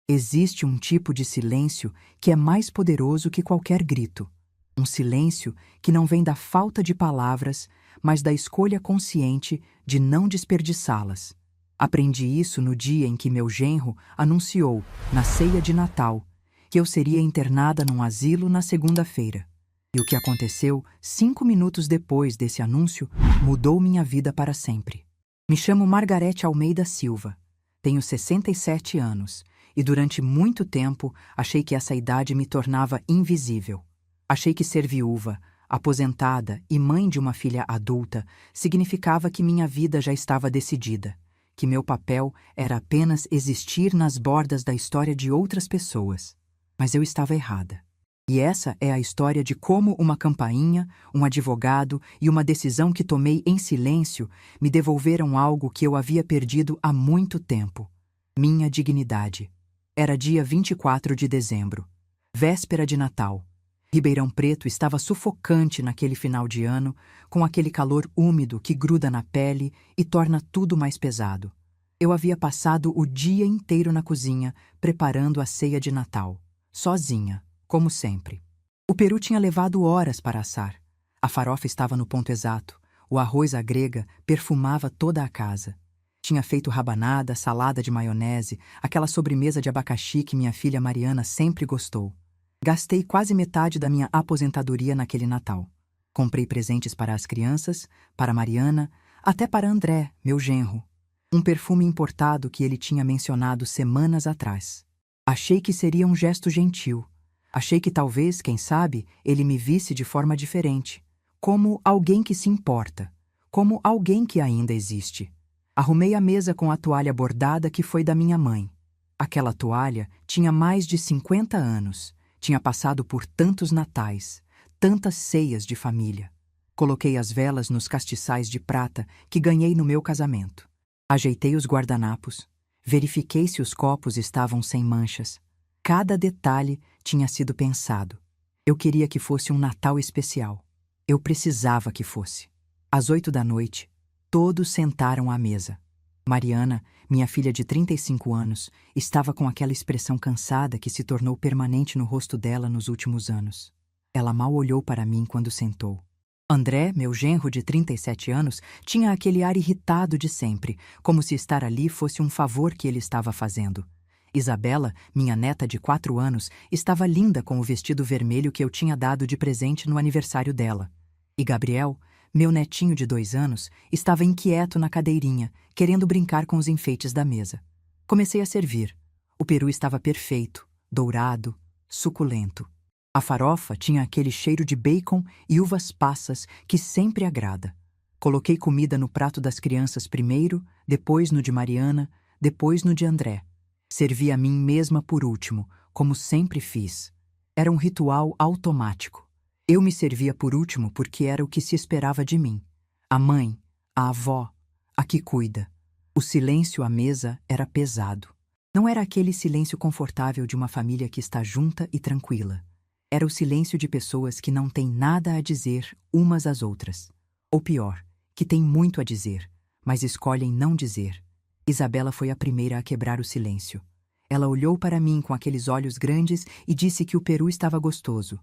Existe um tipo de silêncio que é mais poderoso que qualquer grito. Um silêncio que não vem da falta de palavras, mas da escolha consciente de não desperdiçá-las. Aprendi isso no dia em que meu genro anunciou, na ceia de Natal, que eu seria internada num asilo na segunda-feira. E o que aconteceu 5 minutos depois desse anúncio mudou minha vida para sempre. Me chamo Margarete Almeida Silva. Tenho 67 anos e durante muito tempo achei que essa idade me tornava invisível. Achei que ser viúva, aposentada e mãe de uma filha adulta significava que minha vida já estava decidida, que meu papel era apenas existir nas bordas da história de outras pessoas. Mas eu estava errada. E essa é a história de como uma campainha, um advogado e uma decisão que tomei em silêncio me devolveram algo que eu havia perdido há muito tempo: minha dignidade. Era dia 24 de dezembro, véspera de Natal. Ribeirão Preto estava sufocante naquele final de ano, com aquele calor úmido que gruda na pele e torna tudo mais pesado. Eu havia passado o dia inteiro na cozinha, preparando a ceia de Natal, sozinha, como sempre. O peru tinha levado horas para assar. A farofa estava no ponto exato. O arroz à grega perfumava toda a casa. Tinha feito rabanada, salada de maionese, aquela sobremesa de abacaxi que minha filha Mariana sempre gostou. Gastei quase metade da minha aposentadoria naquele Natal. Comprei presentes para as crianças, para Mariana, até para André, meu genro. Um perfume importado que ele tinha mencionado semanas atrás. Achei que seria um gesto gentil. Achei que talvez, quem sabe, ele me visse de forma diferente, como alguém que se importa, como alguém que ainda existe. Arrumei a mesa com a toalha bordada que foi da minha mãe. Aquela toalha tinha mais de 50 anos, tinha passado por tantos natais, tantas ceias de família. Coloquei as velas nos castiçais de prata que ganhei no meu casamento. Ajeitei os guardanapos, verifiquei se os copos estavam sem manchas. Cada detalhe tinha sido pensado. Eu queria que fosse um Natal especial. Eu precisava que fosse. Às 8 da noite, todos sentaram à mesa. Mariana, minha filha de 35 anos, estava com aquela expressão cansada que se tornou permanente no rosto dela nos últimos anos. Ela mal olhou para mim quando sentou. André, meu genro de 37 anos, tinha aquele ar irritado de sempre, como se estar ali fosse um favor que ele estava fazendo. Isabela, minha neta de 4 anos, estava linda com o vestido vermelho que eu tinha dado de presente no aniversário dela. E Gabriel, meu netinho de 2 anos, estava inquieto na cadeirinha, querendo brincar com os enfeites da mesa. Comecei a servir. O peru estava perfeito, dourado, suculento. A farofa tinha aquele cheiro de bacon e uvas passas que sempre agrada. Coloquei comida no prato das crianças primeiro, depois no de Mariana, depois no de André. Servi a mim mesma por último, como sempre fiz. Era um ritual automático. Eu me servia por último porque era o que se esperava de mim. A mãe, a avó, a que cuida. O silêncio à mesa era pesado. Não era aquele silêncio confortável de uma família que está junta e tranquila. Era o silêncio de pessoas que não têm nada a dizer umas às outras. Ou pior, que têm muito a dizer, mas escolhem não dizer. Isabela foi a primeira a quebrar o silêncio. Ela olhou para mim com aqueles olhos grandes e disse que o peru estava gostoso.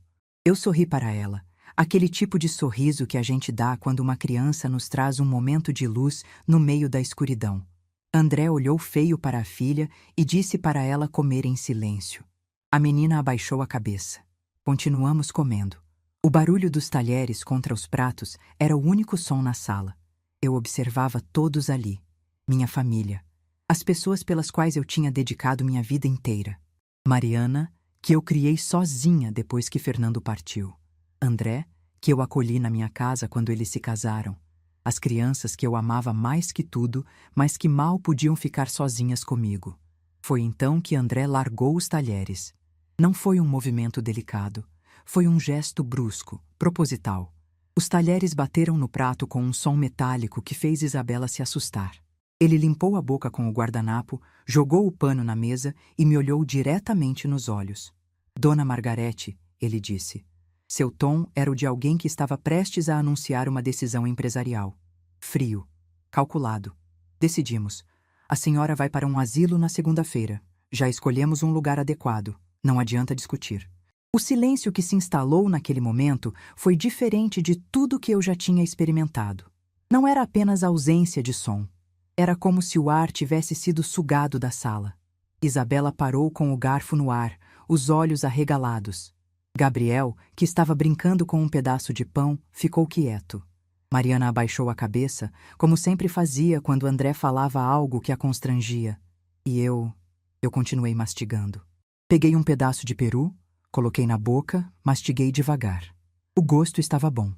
Eu sorri para ela, aquele tipo de sorriso que a gente dá quando uma criança nos traz um momento de luz no meio da escuridão. André olhou feio para a filha e disse para ela comer em silêncio. A menina abaixou a cabeça. Continuamos comendo. O barulho dos talheres contra os pratos era o único som na sala. Eu observava todos ali. Minha família. As pessoas pelas quais eu tinha dedicado minha vida inteira. Mariana, que eu criei sozinha depois que Fernando partiu. André, que eu acolhi na minha casa quando eles se casaram. As crianças que eu amava mais que tudo, mas que mal podiam ficar sozinhas comigo. Foi então que André largou os talheres. Não foi um movimento delicado. Foi um gesto brusco, proposital. Os talheres bateram no prato com um som metálico que fez Isabela se assustar. Ele limpou a boca com o guardanapo, jogou o pano na mesa e me olhou diretamente nos olhos. Dona Margarete, ele disse. Seu tom era o de alguém que estava prestes a anunciar uma decisão empresarial. Frio. Calculado. Decidimos. A senhora vai para um asilo na segunda-feira. Já escolhemos um lugar adequado. Não adianta discutir. O silêncio que se instalou naquele momento foi diferente de tudo que eu já tinha experimentado. Não era apenas ausência de som. Era como se o ar tivesse sido sugado da sala. Isabela parou com o garfo no ar, os olhos arregalados. Gabriel, que estava brincando com um pedaço de pão, ficou quieto. Mariana abaixou a cabeça, como sempre fazia quando André falava algo que a constrangia. E eu continuei mastigando. Peguei um pedaço de peru, coloquei na boca, mastiguei devagar. O gosto estava bom.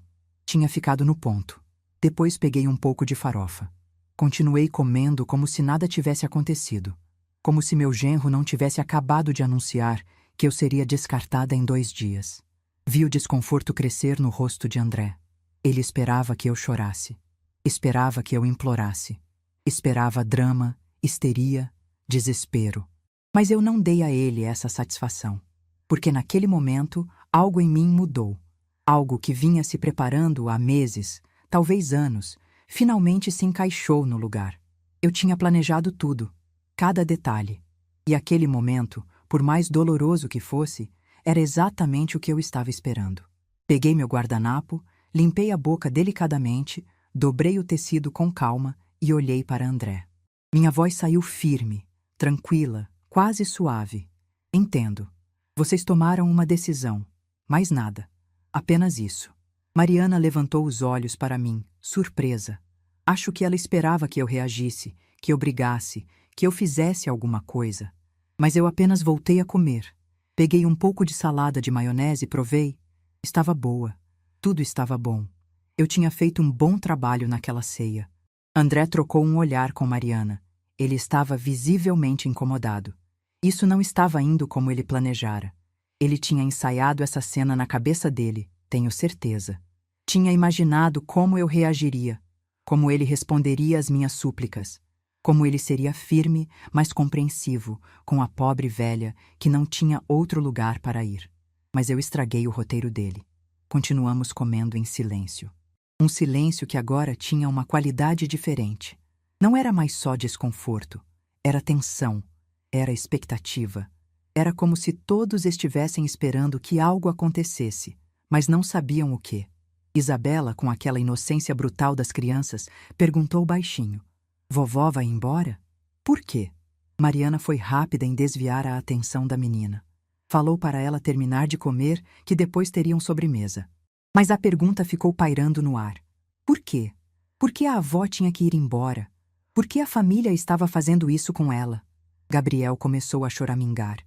Tinha ficado no ponto. Depois peguei um pouco de farofa. Continuei comendo como se nada tivesse acontecido. Como se meu genro não tivesse acabado de anunciar que eu seria descartada em 2 dias. Vi o desconforto crescer no rosto de André. Ele esperava que eu chorasse. Esperava que eu implorasse. Esperava drama, histeria, desespero. Mas eu não dei a ele essa satisfação. Porque naquele momento, algo em mim mudou. Algo que vinha se preparando há meses, talvez anos, finalmente se encaixou no lugar. Eu tinha planejado tudo, cada detalhe. E aquele momento, por mais doloroso que fosse, era exatamente o que eu estava esperando. Peguei meu guardanapo, limpei a boca delicadamente, dobrei o tecido com calma e olhei para André. Minha voz saiu firme, tranquila, quase suave. Entendo. Vocês tomaram uma decisão. Mais nada. Apenas isso. Mariana levantou os olhos para mim, surpresa. Acho que ela esperava que eu reagisse, que eu brigasse, que eu fizesse alguma coisa. Mas eu apenas voltei a comer. Peguei um pouco de salada de maionese e provei. Estava boa. Tudo estava bom. Eu tinha feito um bom trabalho naquela ceia. André trocou um olhar com Mariana. Ele estava visivelmente incomodado. Isso não estava indo como ele planejara. Ele tinha ensaiado essa cena na cabeça dele, tenho certeza. Tinha imaginado como eu reagiria, como ele responderia às minhas súplicas, como ele seria firme, mas compreensivo, com a pobre velha que não tinha outro lugar para ir. Mas eu estraguei o roteiro dele. Continuamos comendo em silêncio. Um silêncio que agora tinha uma qualidade diferente. Não era mais só desconforto, era tensão, era expectativa. Era como se todos estivessem esperando que algo acontecesse, mas não sabiam o quê. Isabela, com aquela inocência brutal das crianças, perguntou baixinho: "Vovó vai embora? Por quê?" Mariana foi rápida em desviar a atenção da menina. Falou para ela terminar de comer, que depois teriam sobremesa. Mas a pergunta ficou pairando no ar. Por quê? Por que a avó tinha que ir embora? Por que a família estava fazendo isso com ela? Gabriel começou a choramingar.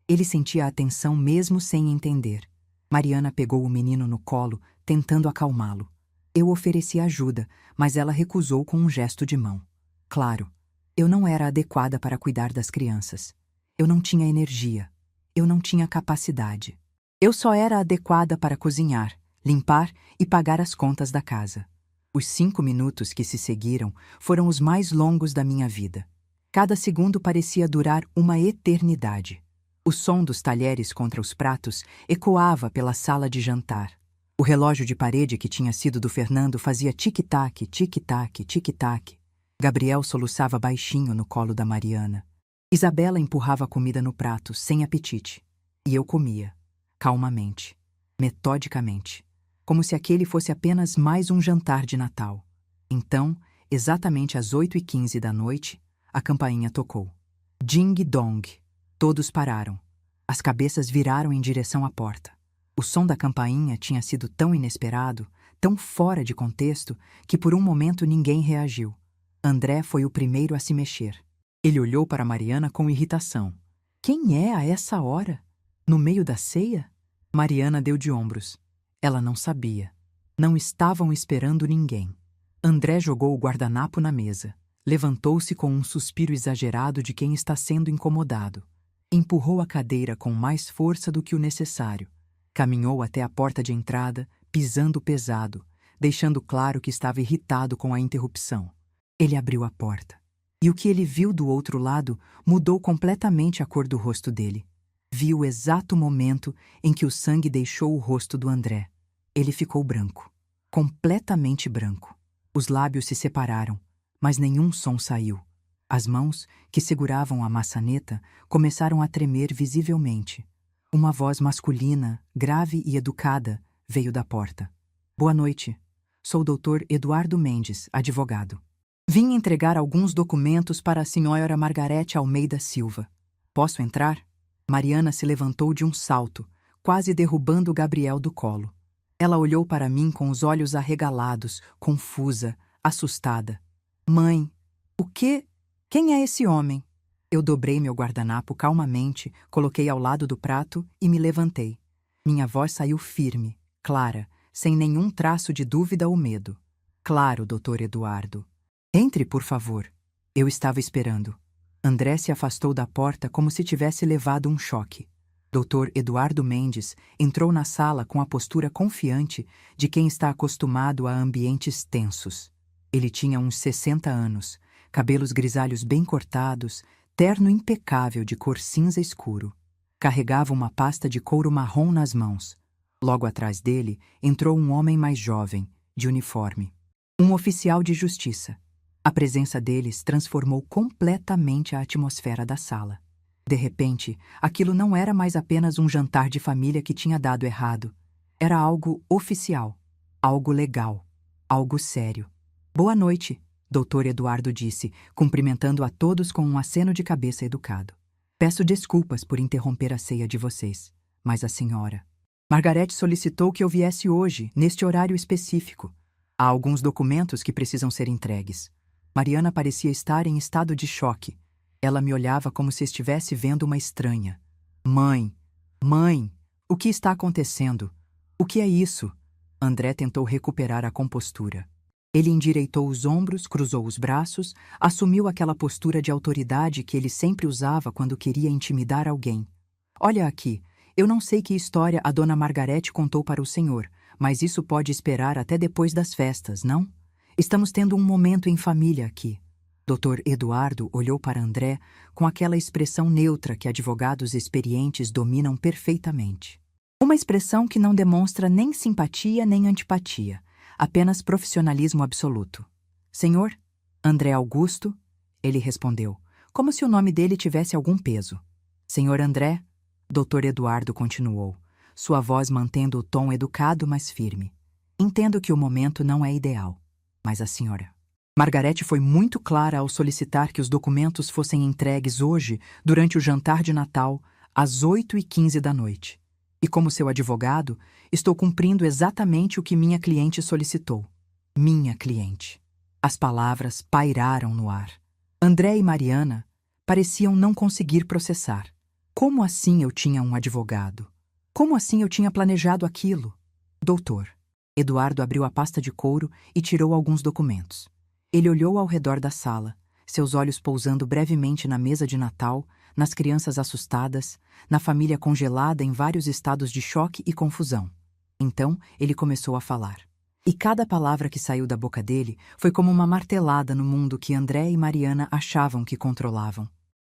Ele sentia a tensão mesmo sem entender. Mariana pegou o menino no colo, tentando acalmá-lo. Eu ofereci ajuda, mas ela recusou com um gesto de mão. Claro, eu não era adequada para cuidar das crianças. Eu não tinha energia. Eu não tinha capacidade. Eu só era adequada para cozinhar, limpar e pagar as contas da casa. Os 5 minutos que se seguiram foram os mais longos da minha vida. Cada segundo parecia durar uma eternidade. O som dos talheres contra os pratos ecoava pela sala de jantar. O relógio de parede que tinha sido do Fernando fazia tic-tac, tic-tac, tic-tac. Gabriel soluçava baixinho no colo da Mariana. Isabela empurrava a comida no prato, sem apetite. E eu comia, calmamente, metodicamente, como se aquele fosse apenas mais um jantar de Natal. Então, exatamente às 8h15 da noite, a campainha tocou. Ding-dong. Todos pararam. As cabeças viraram em direção à porta. O som da campainha tinha sido tão inesperado, tão fora de contexto, que por um momento ninguém reagiu. André foi o primeiro a se mexer. Ele olhou para Mariana com irritação. Quem é a essa hora? No meio da ceia? Mariana deu de ombros. Ela não sabia. Não estavam esperando ninguém. André jogou o guardanapo na mesa. Levantou-se com um suspiro exagerado de quem está sendo incomodado. Empurrou a cadeira com mais força do que o necessário. Caminhou até a porta de entrada, pisando pesado, deixando claro que estava irritado com a interrupção. Ele abriu a porta. E o que ele viu do outro lado mudou completamente a cor do rosto dele. Viu o exato momento em que o sangue deixou o rosto do André. Ele ficou branco. Completamente branco. Os lábios se separaram, mas nenhum som saiu. As mãos, que seguravam a maçaneta, começaram a tremer visivelmente. Uma voz masculina, grave e educada, veio da porta. Boa noite. Sou o Dr. Eduardo Mendes, advogado. Vim entregar alguns documentos para a senhora Margarete Almeida Silva. Posso entrar? Mariana se levantou de um salto, quase derrubando Gabriel do colo. Ela olhou para mim com os olhos arregalados, confusa, assustada. Mãe, o quê? Quem é esse homem? Eu dobrei meu guardanapo calmamente, coloquei ao lado do prato e me levantei. Minha voz saiu firme, clara, sem nenhum traço de dúvida ou medo. Claro, Dr. Eduardo. Entre, por favor. Eu estava esperando. André se afastou da porta como se tivesse levado um choque. Dr. Eduardo Mendes entrou na sala com a postura confiante de quem está acostumado a ambientes tensos. Ele tinha uns 60 anos, cabelos grisalhos bem cortados, terno impecável de cor cinza escuro. Carregava uma pasta de couro marrom nas mãos. Logo atrás dele entrou um homem mais jovem, de uniforme. Um oficial de justiça. A presença deles transformou completamente a atmosfera da sala. De repente, aquilo não era mais apenas um jantar de família que tinha dado errado. Era algo oficial, algo legal, algo sério. Boa noite, Dr. Eduardo disse, cumprimentando a todos com um aceno de cabeça educado. Peço desculpas por interromper a ceia de vocês, mas a senhora... Margarete solicitou que eu viesse hoje, neste horário específico. Há alguns documentos que precisam ser entregues. Mariana parecia estar em estado de choque. Ela me olhava como se estivesse vendo uma estranha. Mãe, o que está acontecendo? O que é isso? André tentou recuperar a compostura. Ele endireitou os ombros, cruzou os braços, assumiu aquela postura de autoridade que ele sempre usava quando queria intimidar alguém. Olha aqui, eu não sei que história a dona Margarete contou para o senhor, mas isso pode esperar até depois das festas, não? Estamos tendo um momento em família aqui. Dr. Eduardo olhou para André com aquela expressão neutra que advogados experientes dominam perfeitamente. Uma expressão que não demonstra nem simpatia nem antipatia, apenas profissionalismo absoluto. Senhor? André Augusto? Ele respondeu, como se o nome dele tivesse algum peso. Senhor André? Dr. Eduardo continuou, sua voz mantendo o tom educado, mas firme. Entendo que o momento não é ideal. Mas a senhora... Margarete foi muito clara ao solicitar que os documentos fossem entregues hoje, durante o jantar de Natal, às 8h15 da noite. E como seu advogado, estou cumprindo exatamente o que minha cliente solicitou. Minha cliente. As palavras pairaram no ar. André e Mariana pareciam não conseguir processar. Como assim eu tinha um advogado? Como assim eu tinha planejado aquilo? Doutor. Eduardo abriu a pasta de couro e tirou alguns documentos. Ele olhou ao redor da sala, seus olhos pousando brevemente na mesa de Natal, nas crianças assustadas, na família congelada em vários estados de choque e confusão. Então, ele começou a falar. E cada palavra que saiu da boca dele foi como uma martelada no mundo que André e Mariana achavam que controlavam.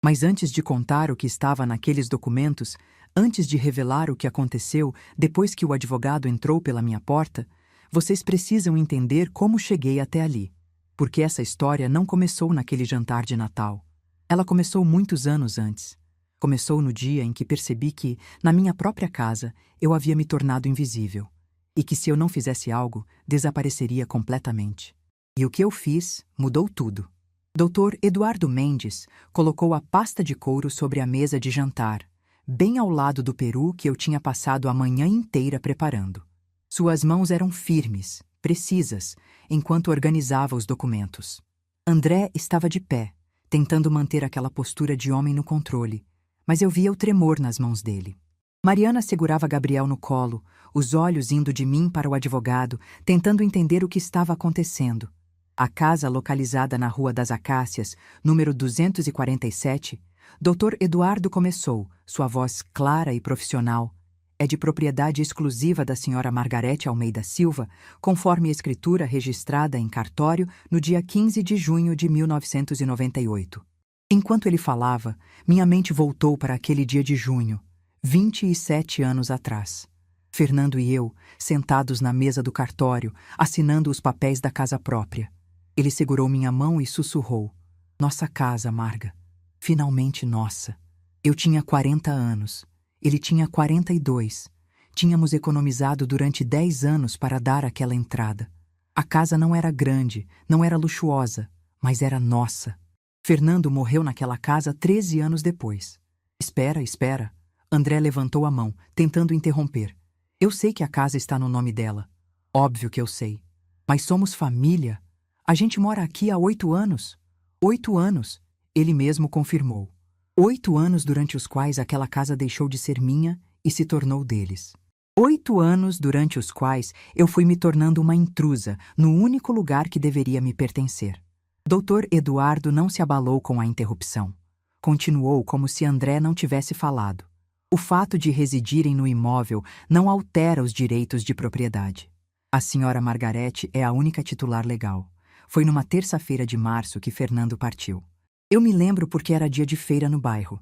Mas antes de contar o que estava naqueles documentos, antes de revelar o que aconteceu depois que o advogado entrou pela minha porta, vocês precisam entender como cheguei até ali. Porque essa história não começou naquele jantar de Natal. Ela começou muitos anos antes. Começou no dia em que percebi que, na minha própria casa, eu havia me tornado invisível. E que se eu não fizesse algo, desapareceria completamente. E o que eu fiz mudou tudo. Dr. Eduardo Mendes colocou a pasta de couro sobre a mesa de jantar, bem ao lado do peru que eu tinha passado a manhã inteira preparando. Suas mãos eram firmes, precisas, enquanto organizava os documentos. André estava de pé, tentando manter aquela postura de homem no controle, mas eu via o tremor nas mãos dele. Mariana segurava Gabriel no colo, os olhos indo de mim para o advogado, tentando entender o que estava acontecendo. A casa localizada na Rua das Acácias, número 247, Dr. Eduardo começou, sua voz clara e profissional. É de propriedade exclusiva da senhora Margarete Almeida Silva, conforme a escritura registrada em cartório no dia 15 de junho de 1998. Enquanto ele falava, minha mente voltou para aquele dia de junho, 27 anos atrás. Fernando e eu, sentados na mesa do cartório, assinando os papéis da casa própria. Ele segurou minha mão e sussurrou. Nossa casa, Marga. Finalmente nossa. Eu tinha 40 anos. Ele tinha 42. Tínhamos economizado durante 10 anos para dar aquela entrada. A casa não era grande, não era luxuosa, mas era nossa. Fernando morreu naquela casa 13 anos depois. Espera, espera. André levantou a mão, tentando interromper. Eu sei que a casa está no nome dela. Óbvio que eu sei. Mas somos família. A gente mora aqui há 8 anos. 8 anos, ele mesmo confirmou. 8 anos durante os quais aquela casa deixou de ser minha e se tornou deles. 8 anos durante os quais eu fui me tornando uma intrusa no único lugar que deveria me pertencer. Dr. Eduardo não se abalou com a interrupção. Continuou como se André não tivesse falado. O fato de residirem no imóvel não altera os direitos de propriedade. A senhora Margarete é a única titular legal. Foi numa terça-feira de março que Fernando partiu. Eu me lembro porque era dia de feira no bairro,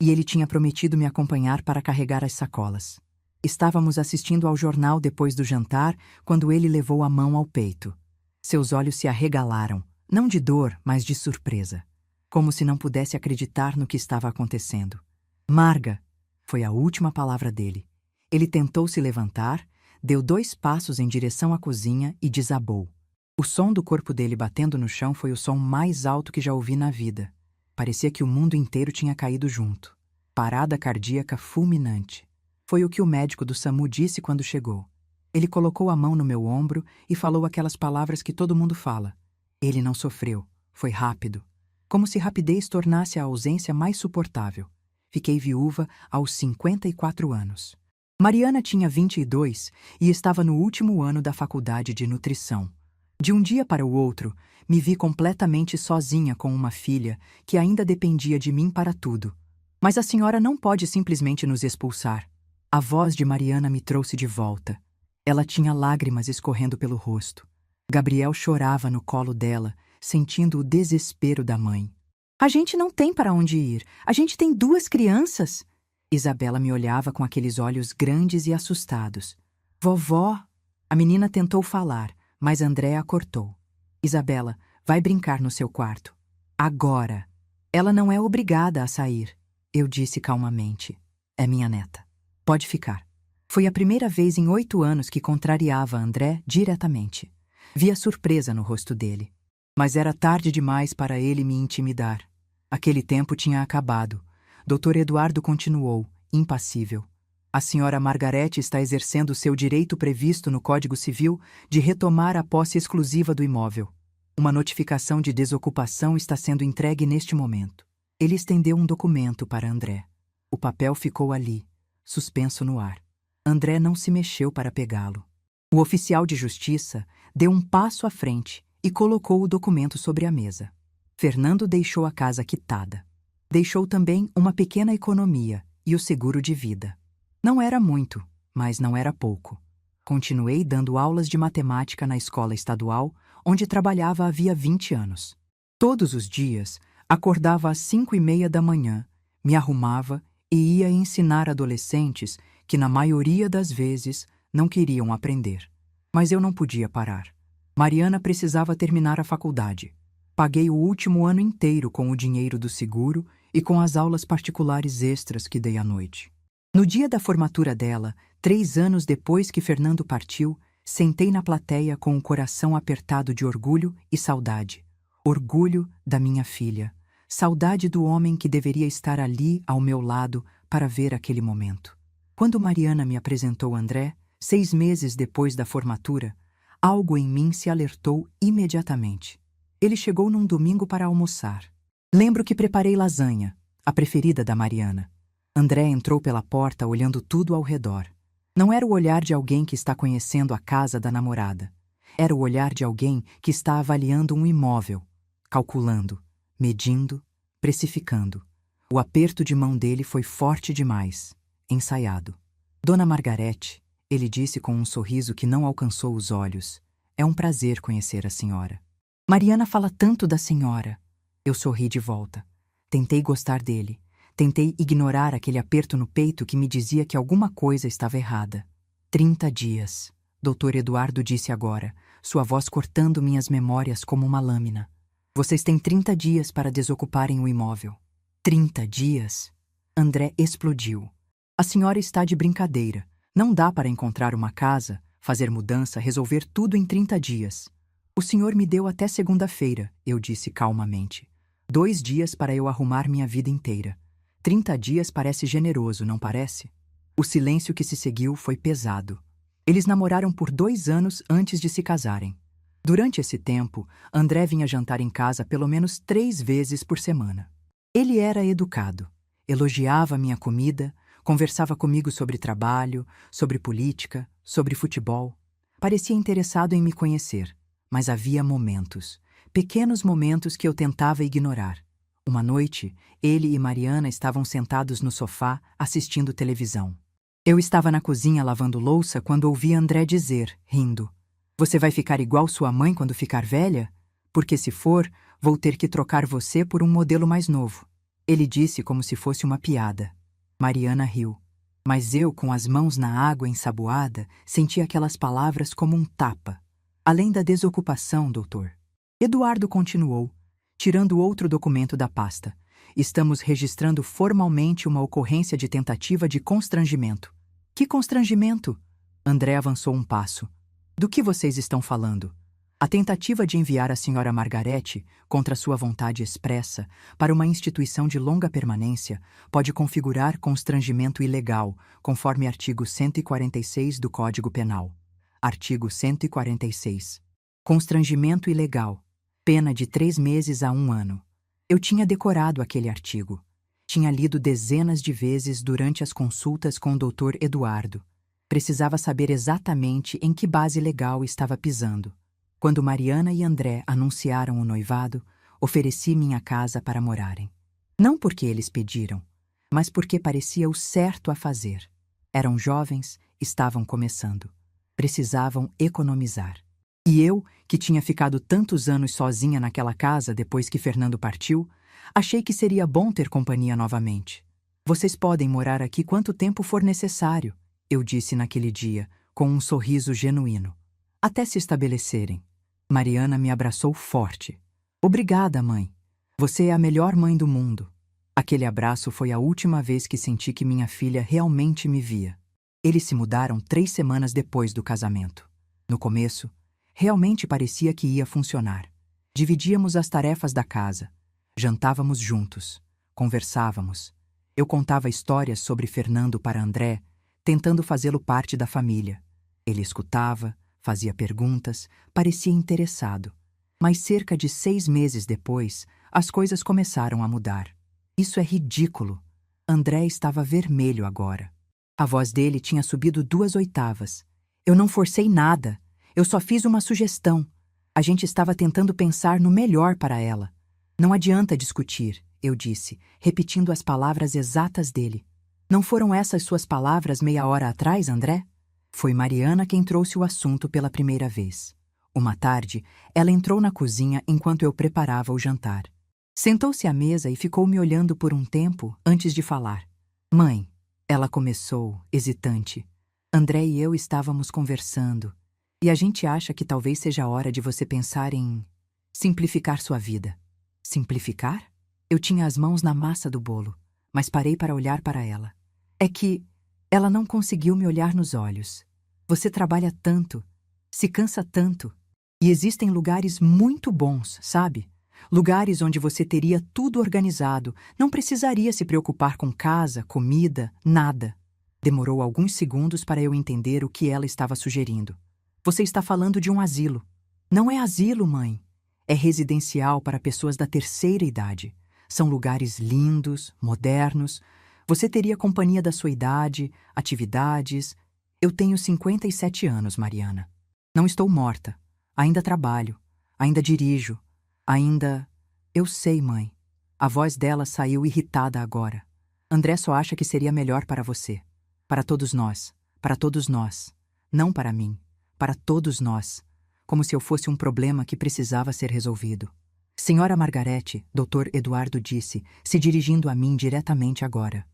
e ele tinha prometido me acompanhar para carregar as sacolas. Estávamos assistindo ao jornal depois do jantar, quando ele levou a mão ao peito. Seus olhos se arregalaram, não de dor, mas de surpresa. Como se não pudesse acreditar no que estava acontecendo. Marga, foi a última palavra dele. Ele tentou se levantar, deu 2 passos em direção à cozinha e desabou. O som do corpo dele batendo no chão foi o som mais alto que já ouvi na vida. Parecia que o mundo inteiro tinha caído junto. Parada cardíaca fulminante. Foi o que o médico do SAMU disse quando chegou. Ele colocou a mão no meu ombro e falou aquelas palavras que todo mundo fala. Ele não sofreu. Foi rápido. Como se rapidez tornasse a ausência mais suportável. Fiquei viúva aos 54 anos. Mariana tinha 22 e estava no último ano da faculdade de nutrição. De um dia para o outro, me vi completamente sozinha com uma filha que ainda dependia de mim para tudo. Mas a senhora não pode simplesmente nos expulsar. A voz de Mariana me trouxe de volta. Ela tinha lágrimas escorrendo pelo rosto. Gabriel chorava no colo dela, sentindo o desespero da mãe. A gente não tem para onde ir. A gente tem 2 crianças. Isabela me olhava com aqueles olhos grandes e assustados. Vovó! A menina tentou falar, mas André a cortou. Isabela, vai brincar no seu quarto. Agora. Ela não é obrigada a sair. Eu disse calmamente. É minha neta. Pode ficar. Foi a primeira vez em 8 anos que contrariava André diretamente. Vi a surpresa no rosto dele. Mas era tarde demais para ele me intimidar. Aquele tempo tinha acabado. Dr. Eduardo continuou, impassível. A senhora Margarete está exercendo seu direito previsto no Código Civil de retomar a posse exclusiva do imóvel. Uma notificação de desocupação está sendo entregue neste momento. Ele estendeu um documento para André. O papel ficou ali, suspenso no ar. André não se mexeu para pegá-lo. O oficial de justiça deu um passo à frente e colocou o documento sobre a mesa. Fernando deixou a casa quitada. Deixou também uma pequena economia e o seguro de vida. Não era muito, mas não era pouco. Continuei dando aulas de matemática na escola estadual, onde trabalhava havia 20 anos. Todos os dias, acordava às 5:30 da manhã, me arrumava e ia ensinar adolescentes que, na maioria das vezes, não queriam aprender. Mas eu não podia parar. Mariana precisava terminar a faculdade. Paguei o último ano inteiro com o dinheiro do seguro e com as aulas particulares extras que dei à noite. No dia da formatura dela, 3 anos depois que Fernando partiu, sentei na plateia com o coração apertado de orgulho e saudade. Orgulho da minha filha. Saudade do homem que deveria estar ali ao meu lado para ver aquele momento. Quando Mariana me apresentou André, 6 meses depois da formatura, algo em mim se alertou imediatamente. Ele chegou num domingo para almoçar. Lembro que preparei lasanha, a preferida da Mariana. André entrou pela porta olhando tudo ao redor. Não era o olhar de alguém que está conhecendo a casa da namorada. Era o olhar de alguém que está avaliando um imóvel, calculando, medindo, precificando. O aperto de mão dele foi forte demais, ensaiado. Dona Margarete, ele disse com um sorriso que não alcançou os olhos, é um prazer conhecer a senhora. Mariana fala tanto da senhora. Eu sorri de volta. Tentei gostar dele. Tentei ignorar aquele aperto no peito que me dizia que alguma coisa estava errada. 30 dias, Dr. Eduardo disse agora, sua voz cortando minhas memórias como uma lâmina. Vocês têm 30 dias para desocuparem o imóvel. 30 dias? André explodiu. A senhora está de brincadeira. Não dá para encontrar uma casa, fazer mudança, resolver tudo em 30 dias. O senhor me deu até segunda-feira, eu disse calmamente. 2 dias para eu arrumar minha vida inteira. 30 dias parece generoso, não parece? O silêncio que se seguiu foi pesado. Eles namoraram por 2 anos antes de se casarem. Durante esse tempo, André vinha jantar em casa pelo menos 3 vezes por semana. Ele era educado, elogiava minha comida, conversava comigo sobre trabalho, sobre política, sobre futebol. Parecia interessado em me conhecer, mas havia momentos, pequenos momentos que eu tentava ignorar. Uma noite, ele e Mariana estavam sentados no sofá assistindo televisão. Eu estava na cozinha lavando louça quando ouvi André dizer, rindo: "Você vai ficar igual sua mãe quando ficar velha? Porque se for, vou ter que trocar você por um modelo mais novo." Ele disse como se fosse uma piada. Mariana riu. Mas eu, com as mãos na água ensaboada, senti aquelas palavras como um tapa. "Além da desocupação, doutor." Eduardo continuou, tirando outro documento da pasta. "Estamos registrando formalmente uma ocorrência de tentativa de constrangimento." "Que constrangimento?" André avançou um passo. "Do que vocês estão falando?" "A tentativa de enviar a senhora Margarete, contra sua vontade expressa, para uma instituição de longa permanência, pode configurar constrangimento ilegal, conforme artigo 146 do Código Penal." Artigo 146. Constrangimento ilegal. Pena de 3 meses a 1 ano. Eu tinha decorado aquele artigo. Tinha lido dezenas de vezes durante as consultas com o Dr. Eduardo. Precisava saber exatamente em que base legal estava pisando. Quando Mariana e André anunciaram o noivado, ofereci minha casa para morarem. Não porque eles pediram, mas porque parecia o certo a fazer. Eram jovens, estavam começando. Precisavam economizar. E eu, que tinha ficado tantos anos sozinha naquela casa depois que Fernando partiu, achei que seria bom ter companhia novamente. "Vocês podem morar aqui quanto tempo for necessário", eu disse naquele dia, com um sorriso genuíno. "Até se estabelecerem." Mariana me abraçou forte. "Obrigada, mãe. Você é a melhor mãe do mundo." Aquele abraço foi a última vez que senti que minha filha realmente me via. Eles se mudaram 3 semanas depois do casamento. No começo, realmente parecia que ia funcionar. Dividíamos as tarefas da casa. Jantávamos juntos. Conversávamos. Eu contava histórias sobre Fernando para André, tentando fazê-lo parte da família. Ele escutava, fazia perguntas, parecia interessado. Mas cerca de 6 meses depois, as coisas começaram a mudar. "Isso é ridículo." André estava vermelho agora. A voz dele tinha subido 2 oitavas. "Eu não forcei nada. Eu só fiz uma sugestão. A gente estava tentando pensar no melhor para ela." "Não adianta discutir", eu disse, repetindo as palavras exatas dele. "Não foram essas suas palavras meia hora atrás, André?" Foi Mariana quem trouxe o assunto pela primeira vez. Uma tarde, ela entrou na cozinha enquanto eu preparava o jantar. Sentou-se à mesa e ficou me olhando por um tempo antes de falar. "Mãe", ela começou, hesitante. "André e eu estávamos conversando, e a gente acha que talvez seja a hora de você pensar em simplificar sua vida." "Simplificar?" Eu tinha as mãos na massa do bolo, mas parei para olhar para ela. "É que..." Ela não conseguiu me olhar nos olhos. "Você trabalha tanto, se cansa tanto. E existem lugares muito bons, sabe? Lugares onde você teria tudo organizado, não precisaria se preocupar com casa, comida, nada." Demorou alguns segundos para eu entender o que ela estava sugerindo. "Você está falando de um asilo." "Não é asilo, mãe. É residencial para pessoas da terceira idade. São lugares lindos, modernos. Você teria companhia da sua idade, atividades. Eu tenho 57 anos, Mariana. Não estou morta. Ainda trabalho. Ainda dirijo. Ainda..." "Eu sei, mãe." A voz dela saiu irritada agora. "André só acha que seria melhor para você. Para todos nós. Para todos nós. Não para mim. Para todos nós. Como se eu fosse um problema que precisava ser resolvido." "Senhora Margarete", Dr. Eduardo disse, se dirigindo a mim diretamente agora.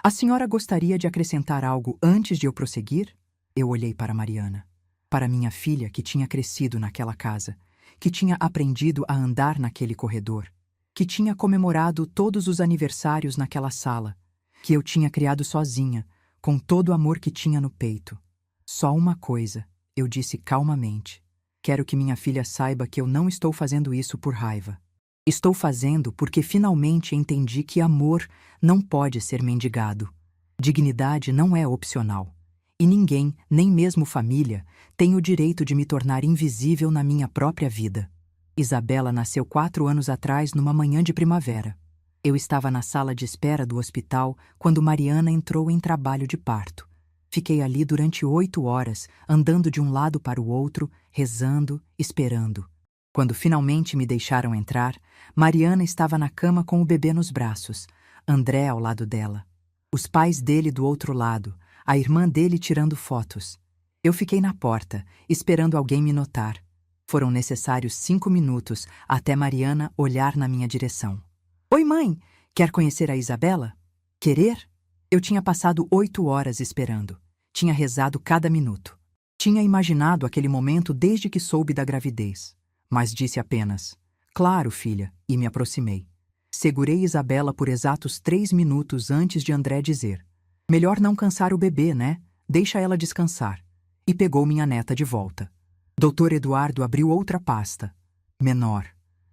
"A senhora gostaria de acrescentar algo antes de eu prosseguir?" Eu olhei para Mariana. Para minha filha, que tinha crescido naquela casa, que tinha aprendido a andar naquele corredor, que tinha comemorado todos os aniversários naquela sala, que eu tinha criado sozinha, com todo o amor que tinha no peito. Só uma coisa, eu disse calmamente. Quero que minha filha saiba que eu não estou fazendo isso por raiva. Estou fazendo porque finalmente entendi que amor não pode ser mendigado. Dignidade não é opcional. E ninguém, nem mesmo família, tem o direito de me tornar invisível na minha própria vida. Isabela nasceu 4 anos atrás numa manhã de primavera. Eu estava na sala de espera do hospital quando Mariana entrou em trabalho de parto. Fiquei ali durante 8 horas, andando de um lado para o outro, rezando, esperando. Quando finalmente me deixaram entrar, Mariana estava na cama com o bebê nos braços, André ao lado dela. Os pais dele do outro lado, a irmã dele tirando fotos. Eu fiquei na porta, esperando alguém me notar. Foram necessários 5 minutos até Mariana olhar na minha direção. Oi, mãe! Quer conhecer a Isabela? Querer? Eu tinha passado 8 horas esperando. Tinha rezado cada minuto. Tinha imaginado aquele momento desde que soube da gravidez. Mas disse apenas, claro, filha, e me aproximei. Segurei Isabela por exatos 3 minutos antes de André dizer, melhor não cansar o bebê, né? Deixa ela descansar. E pegou minha neta de volta. Dr. Eduardo abriu outra pasta, menor.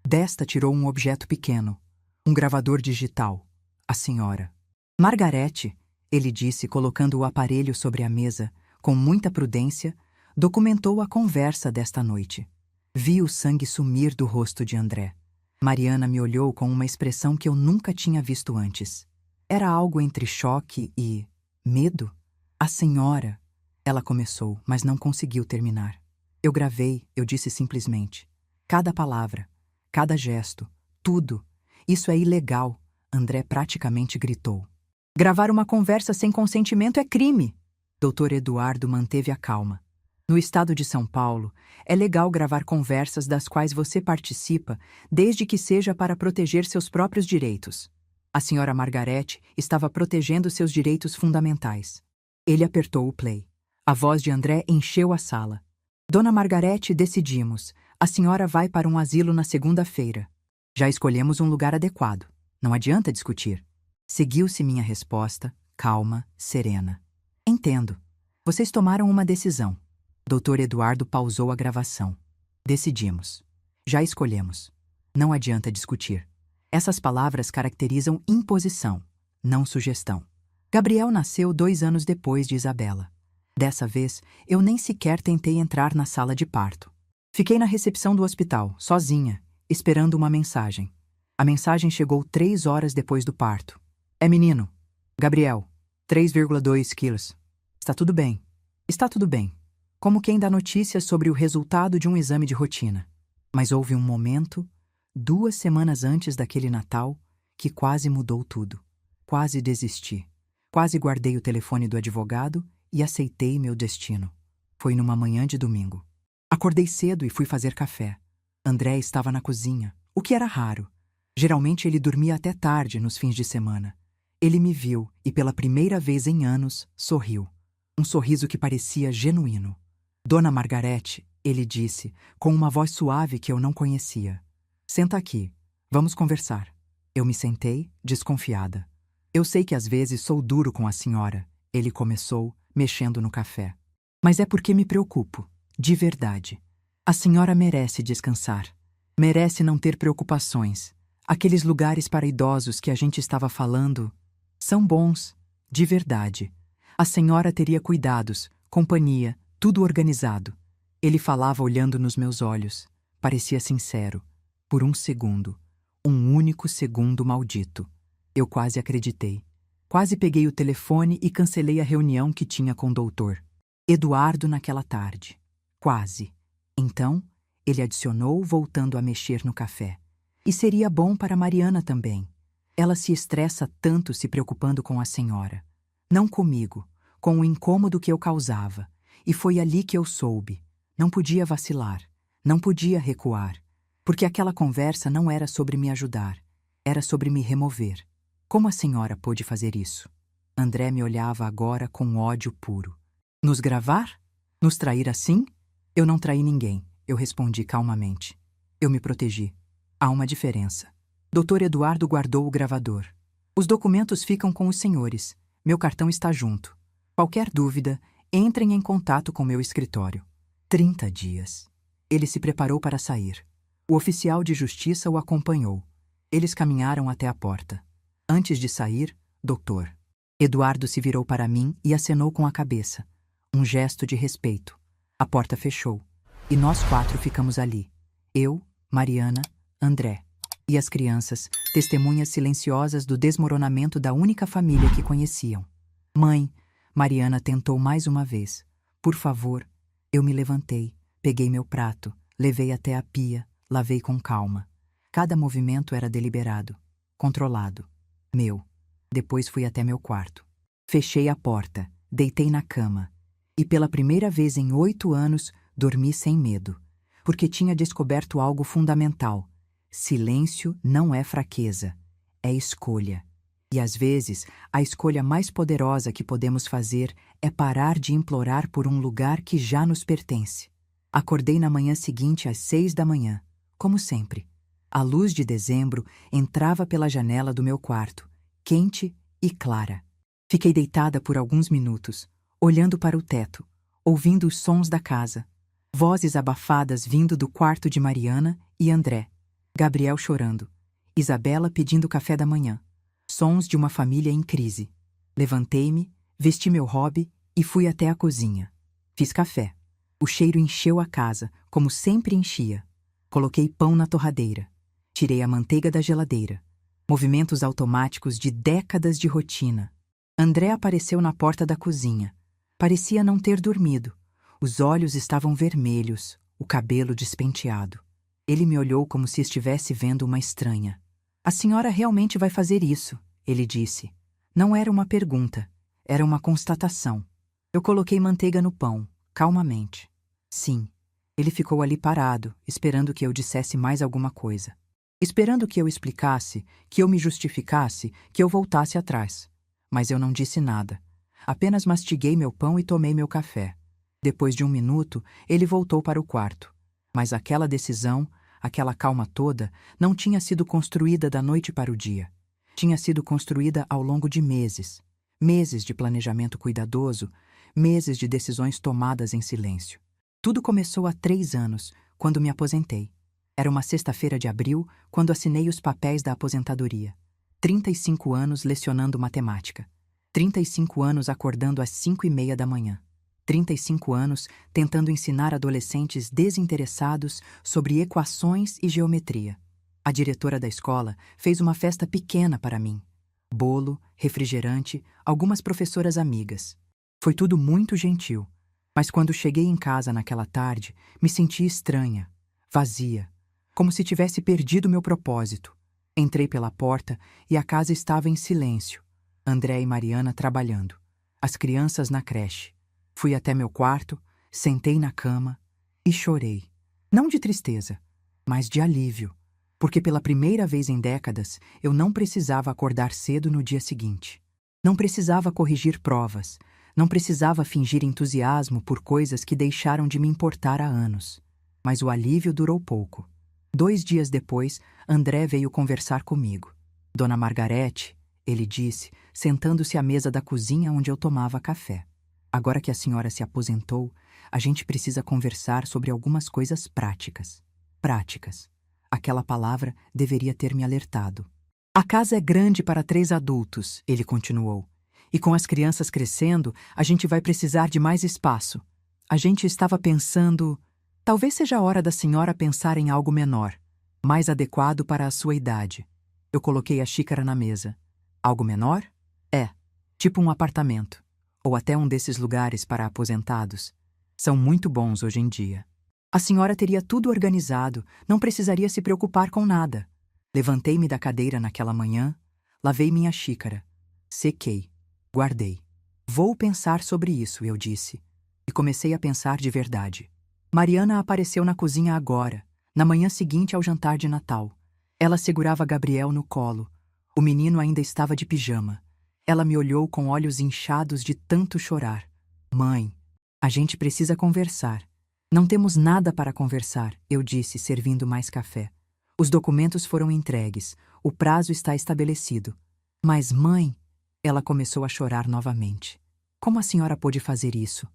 Desta tirou um objeto pequeno, um gravador digital. A senhora. Margarete, ele disse colocando o aparelho sobre a mesa, com muita prudência, documentou a conversa desta noite. Vi o sangue sumir do rosto de André. Mariana me olhou com uma expressão que eu nunca tinha visto antes. Era algo entre choque e medo. A senhora... Ela começou, mas não conseguiu terminar. Eu gravei, eu disse simplesmente. Cada palavra, cada gesto, tudo. Isso é ilegal, André praticamente gritou. Gravar uma conversa sem consentimento é crime. Dr. Eduardo manteve a calma. No estado de São Paulo, é legal gravar conversas das quais você participa, desde que seja para proteger seus próprios direitos. A senhora Margarete estava protegendo seus direitos fundamentais. Ele apertou o play. A voz de André encheu a sala. Dona Margarete, decidimos. A senhora vai para um asilo na segunda-feira. Já escolhemos um lugar adequado. Não adianta discutir. Seguiu-se minha resposta, calma, serena. Entendo. Vocês tomaram uma decisão. Dr. Eduardo pausou a gravação. Decidimos. Já escolhemos. Não adianta discutir. Essas palavras caracterizam imposição, não sugestão. Gabriel nasceu 2 anos depois de Isabela. Dessa vez, eu nem sequer tentei entrar na sala de parto. Fiquei na recepção do hospital, sozinha, esperando uma mensagem. A mensagem chegou 3 horas depois do parto. É menino. Gabriel. 3,2 quilos. Está tudo bem. Está tudo bem. Como quem dá notícias sobre o resultado de um exame de rotina. Mas houve um momento, 2 semanas antes daquele Natal, que quase mudou tudo. Quase desisti. Quase guardei o telefone do advogado e aceitei meu destino. Foi numa manhã de domingo. Acordei cedo e fui fazer café. André estava na cozinha, o que era raro. Geralmente ele dormia até tarde nos fins de semana. Ele me viu e pela primeira vez em anos sorriu. Um sorriso que parecia genuíno. Dona Margarete, ele disse, com uma voz suave que eu não conhecia. Senta aqui. Vamos conversar. Eu me sentei, desconfiada. Eu sei que às vezes sou duro com a senhora, ele começou, mexendo no café. Mas é porque me preocupo, de verdade. A senhora merece descansar. Merece não ter preocupações. Aqueles lugares para idosos que a gente estava falando são bons, de verdade. A senhora teria cuidados, companhia, tudo organizado. Ele falava olhando nos meus olhos. Parecia sincero. Por um segundo. Um único segundo maldito. Eu quase acreditei. Quase peguei o telefone e cancelei a reunião que tinha com o doutor Eduardo naquela tarde. Quase. Então, ele adicionou, voltando a mexer no café. E seria bom para Mariana também. Ela se estressa tanto se preocupando com a senhora. Não comigo, com o incômodo que eu causava. E foi ali que eu soube. Não podia vacilar. Não podia recuar. Porque aquela conversa não era sobre me ajudar. Era sobre me remover. Como a senhora pôde fazer isso? André me olhava agora com ódio puro. Nos gravar? Nos trair assim? Eu não traí ninguém, eu respondi calmamente. Eu me protegi. Há uma diferença. Dr. Eduardo guardou o gravador. Os documentos ficam com os senhores. Meu cartão está junto. Qualquer dúvida, entrem em contato com meu escritório. 30 dias. Ele se preparou para sair. O oficial de justiça o acompanhou. Eles caminharam até a porta. Antes de sair, doutor. Eduardo se virou para mim e acenou com a cabeça. Um gesto de respeito. A porta fechou. E nós 4 ficamos ali. Eu, Mariana, André. E as crianças, testemunhas silenciosas do desmoronamento da única família que conheciam. Mãe, Mariana tentou mais uma vez. Por favor. Eu me levantei, peguei meu prato, levei até a pia, lavei com calma. Cada movimento era deliberado, controlado. Meu. Depois fui até meu quarto. Fechei a porta, deitei na cama. E pela primeira vez em 8 anos, dormi sem medo. Porque tinha descoberto algo fundamental. Silêncio não é fraqueza, é escolha. E às vezes, a escolha mais poderosa que podemos fazer é parar de implorar por um lugar que já nos pertence. Acordei na manhã seguinte às 6 da manhã, como sempre. A luz de dezembro entrava pela janela do meu quarto, quente e clara. Fiquei deitada por alguns minutos, olhando para o teto, ouvindo os sons da casa. Vozes abafadas vindo do quarto de Mariana e André. Gabriel chorando. Isabela pedindo café da manhã. Sons de uma família em crise. Levantei-me, vesti meu hobby e fui até a cozinha. Fiz café. O cheiro encheu a casa, como sempre enchia. Coloquei pão na torradeira. Tirei a manteiga da geladeira. Movimentos automáticos de décadas de rotina. André apareceu na porta da cozinha. Parecia não ter dormido. Os olhos estavam vermelhos, o cabelo despenteado. Ele me olhou como se estivesse vendo uma estranha. A senhora realmente vai fazer isso, ele disse. Não era uma pergunta, era uma constatação. Eu coloquei manteiga no pão, calmamente. Sim. Ele ficou ali parado, esperando que eu dissesse mais alguma coisa. Esperando que eu explicasse, que eu me justificasse, que eu voltasse atrás. Mas eu não disse nada. Apenas mastiguei meu pão e tomei meu café. Depois de 1 minuto, ele voltou para o quarto. Mas aquela decisão, aquela calma toda, não tinha sido construída da noite para o dia. Tinha sido construída ao longo de meses. Meses de planejamento cuidadoso, meses de decisões tomadas em silêncio. Tudo começou há 3 anos, quando me aposentei. Era uma sexta-feira de abril, quando assinei os papéis da aposentadoria. 35 anos lecionando matemática. 35 anos acordando às 5:30 da manhã. 35 anos tentando ensinar adolescentes desinteressados sobre equações e geometria. A diretora da escola fez uma festa pequena para mim. Bolo, refrigerante, algumas professoras amigas. Foi tudo muito gentil. Mas quando cheguei em casa naquela tarde, me senti estranha, vazia, como se tivesse perdido meu propósito. Entrei pela porta e a casa estava em silêncio. André e Mariana trabalhando. As crianças na creche. Fui até meu quarto, sentei na cama e chorei. Não de tristeza, mas de alívio, porque pela primeira vez em décadas eu não precisava acordar cedo no dia seguinte. Não precisava corrigir provas, não precisava fingir entusiasmo por coisas que deixaram de me importar há anos. Mas o alívio durou pouco. 2 dias depois, André veio conversar comigo. Dona Margarete, ele disse, sentando-se à mesa da cozinha onde eu tomava café. Agora que a senhora se aposentou, a gente precisa conversar sobre algumas coisas práticas. Práticas. Aquela palavra deveria ter me alertado. A casa é grande para 3 adultos, ele continuou. E com as crianças crescendo, a gente vai precisar de mais espaço. A gente estava pensando... Talvez seja a hora da senhora pensar em algo menor, mais adequado para a sua idade. Eu coloquei a xícara na mesa. Algo menor? É, tipo um apartamento. Ou até um desses lugares para aposentados. São muito bons hoje em dia. A senhora teria tudo organizado, não precisaria se preocupar com nada. Levantei-me da cadeira naquela manhã, lavei minha xícara, sequei, guardei. Vou pensar sobre isso, eu disse. E comecei a pensar de verdade. Mariana apareceu na cozinha agora, na manhã seguinte ao jantar de Natal. Ela segurava Gabriel no colo. O menino ainda estava de pijama. Ela me olhou com olhos inchados de tanto chorar. Mãe, a gente precisa conversar. Não temos nada para conversar, eu disse, servindo mais café. Os documentos foram entregues. O prazo está estabelecido. Mas, mãe, ela começou a chorar novamente. Como a senhora pôde fazer isso?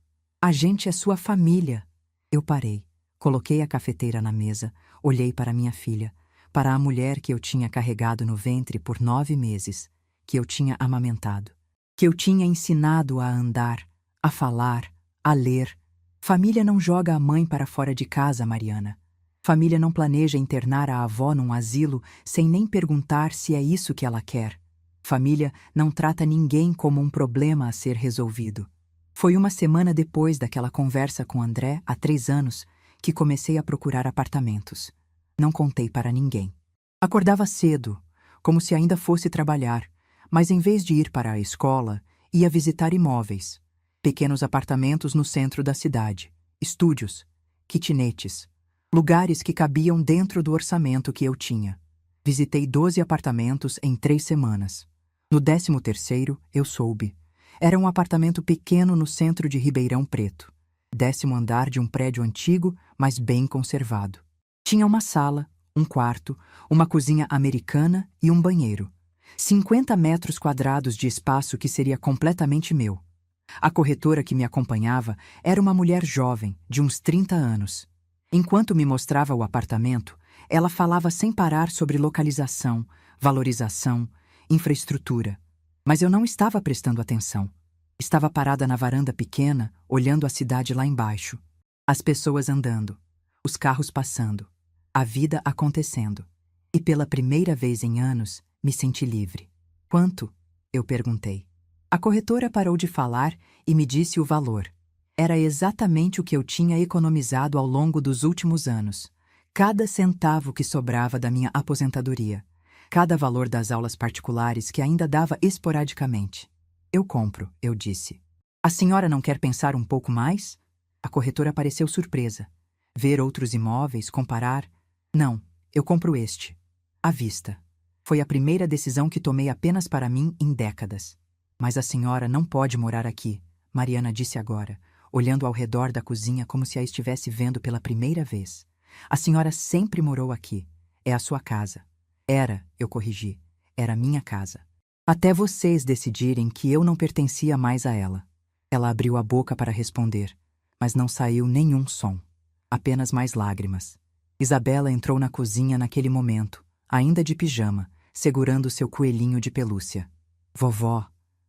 A gente é sua família. Eu parei. Coloquei a cafeteira na mesa, olhei para minha filha, para a mulher que eu tinha carregado no ventre por 9 meses, que eu tinha amamentado, que eu tinha ensinado a andar, a falar, a ler. Família não joga a mãe para fora de casa, Mariana. Família não planeja internar a avó num asilo sem nem perguntar se é isso que ela quer. Família não trata ninguém como um problema a ser resolvido. Foi uma semana depois daquela conversa com André, há 3 anos, que comecei a procurar apartamentos. Não contei para ninguém. Acordava cedo, como se ainda fosse trabalhar, mas em vez de ir para a escola, ia visitar imóveis. Pequenos apartamentos no centro da cidade, estúdios, kitnetes, lugares que cabiam dentro do orçamento que eu tinha. Visitei 12 apartamentos em 3 semanas. No 13º, eu soube. Era um apartamento pequeno no centro de Ribeirão Preto. 10º andar de um prédio antigo, mas bem conservado. Tinha uma sala, um quarto, uma cozinha americana e um banheiro. 50 metros quadrados de espaço que seria completamente meu. A corretora que me acompanhava era uma mulher jovem, de uns 30 anos. Enquanto me mostrava o apartamento, ela falava sem parar sobre localização, valorização, infraestrutura. Mas eu não estava prestando atenção. Estava parada na varanda pequena, olhando a cidade lá embaixo. As pessoas andando, os carros passando, a vida acontecendo. E pela primeira vez em anos, me senti livre. Quanto? Eu perguntei. A corretora parou de falar e me disse o valor. Era exatamente o que eu tinha economizado ao longo dos últimos anos. Cada centavo que sobrava da minha aposentadoria. Cada valor das aulas particulares que ainda dava esporadicamente. Eu compro, eu disse. A senhora não quer pensar um pouco mais? A corretora pareceu surpresa. Ver outros imóveis, comparar. Não, eu compro este. À vista. Foi a primeira decisão que tomei apenas para mim em décadas. Mas a senhora não pode morar aqui, Mariana disse agora, olhando ao redor da cozinha como se a estivesse vendo pela primeira vez. A senhora sempre morou aqui. É a sua casa. Era, eu corrigi. Era minha casa. Até vocês decidirem que eu não pertencia mais a ela. Ela abriu a boca para responder, mas não saiu nenhum som. Apenas mais lágrimas. Isabela entrou na cozinha naquele momento, ainda de pijama, segurando seu coelhinho de pelúcia. Vovó,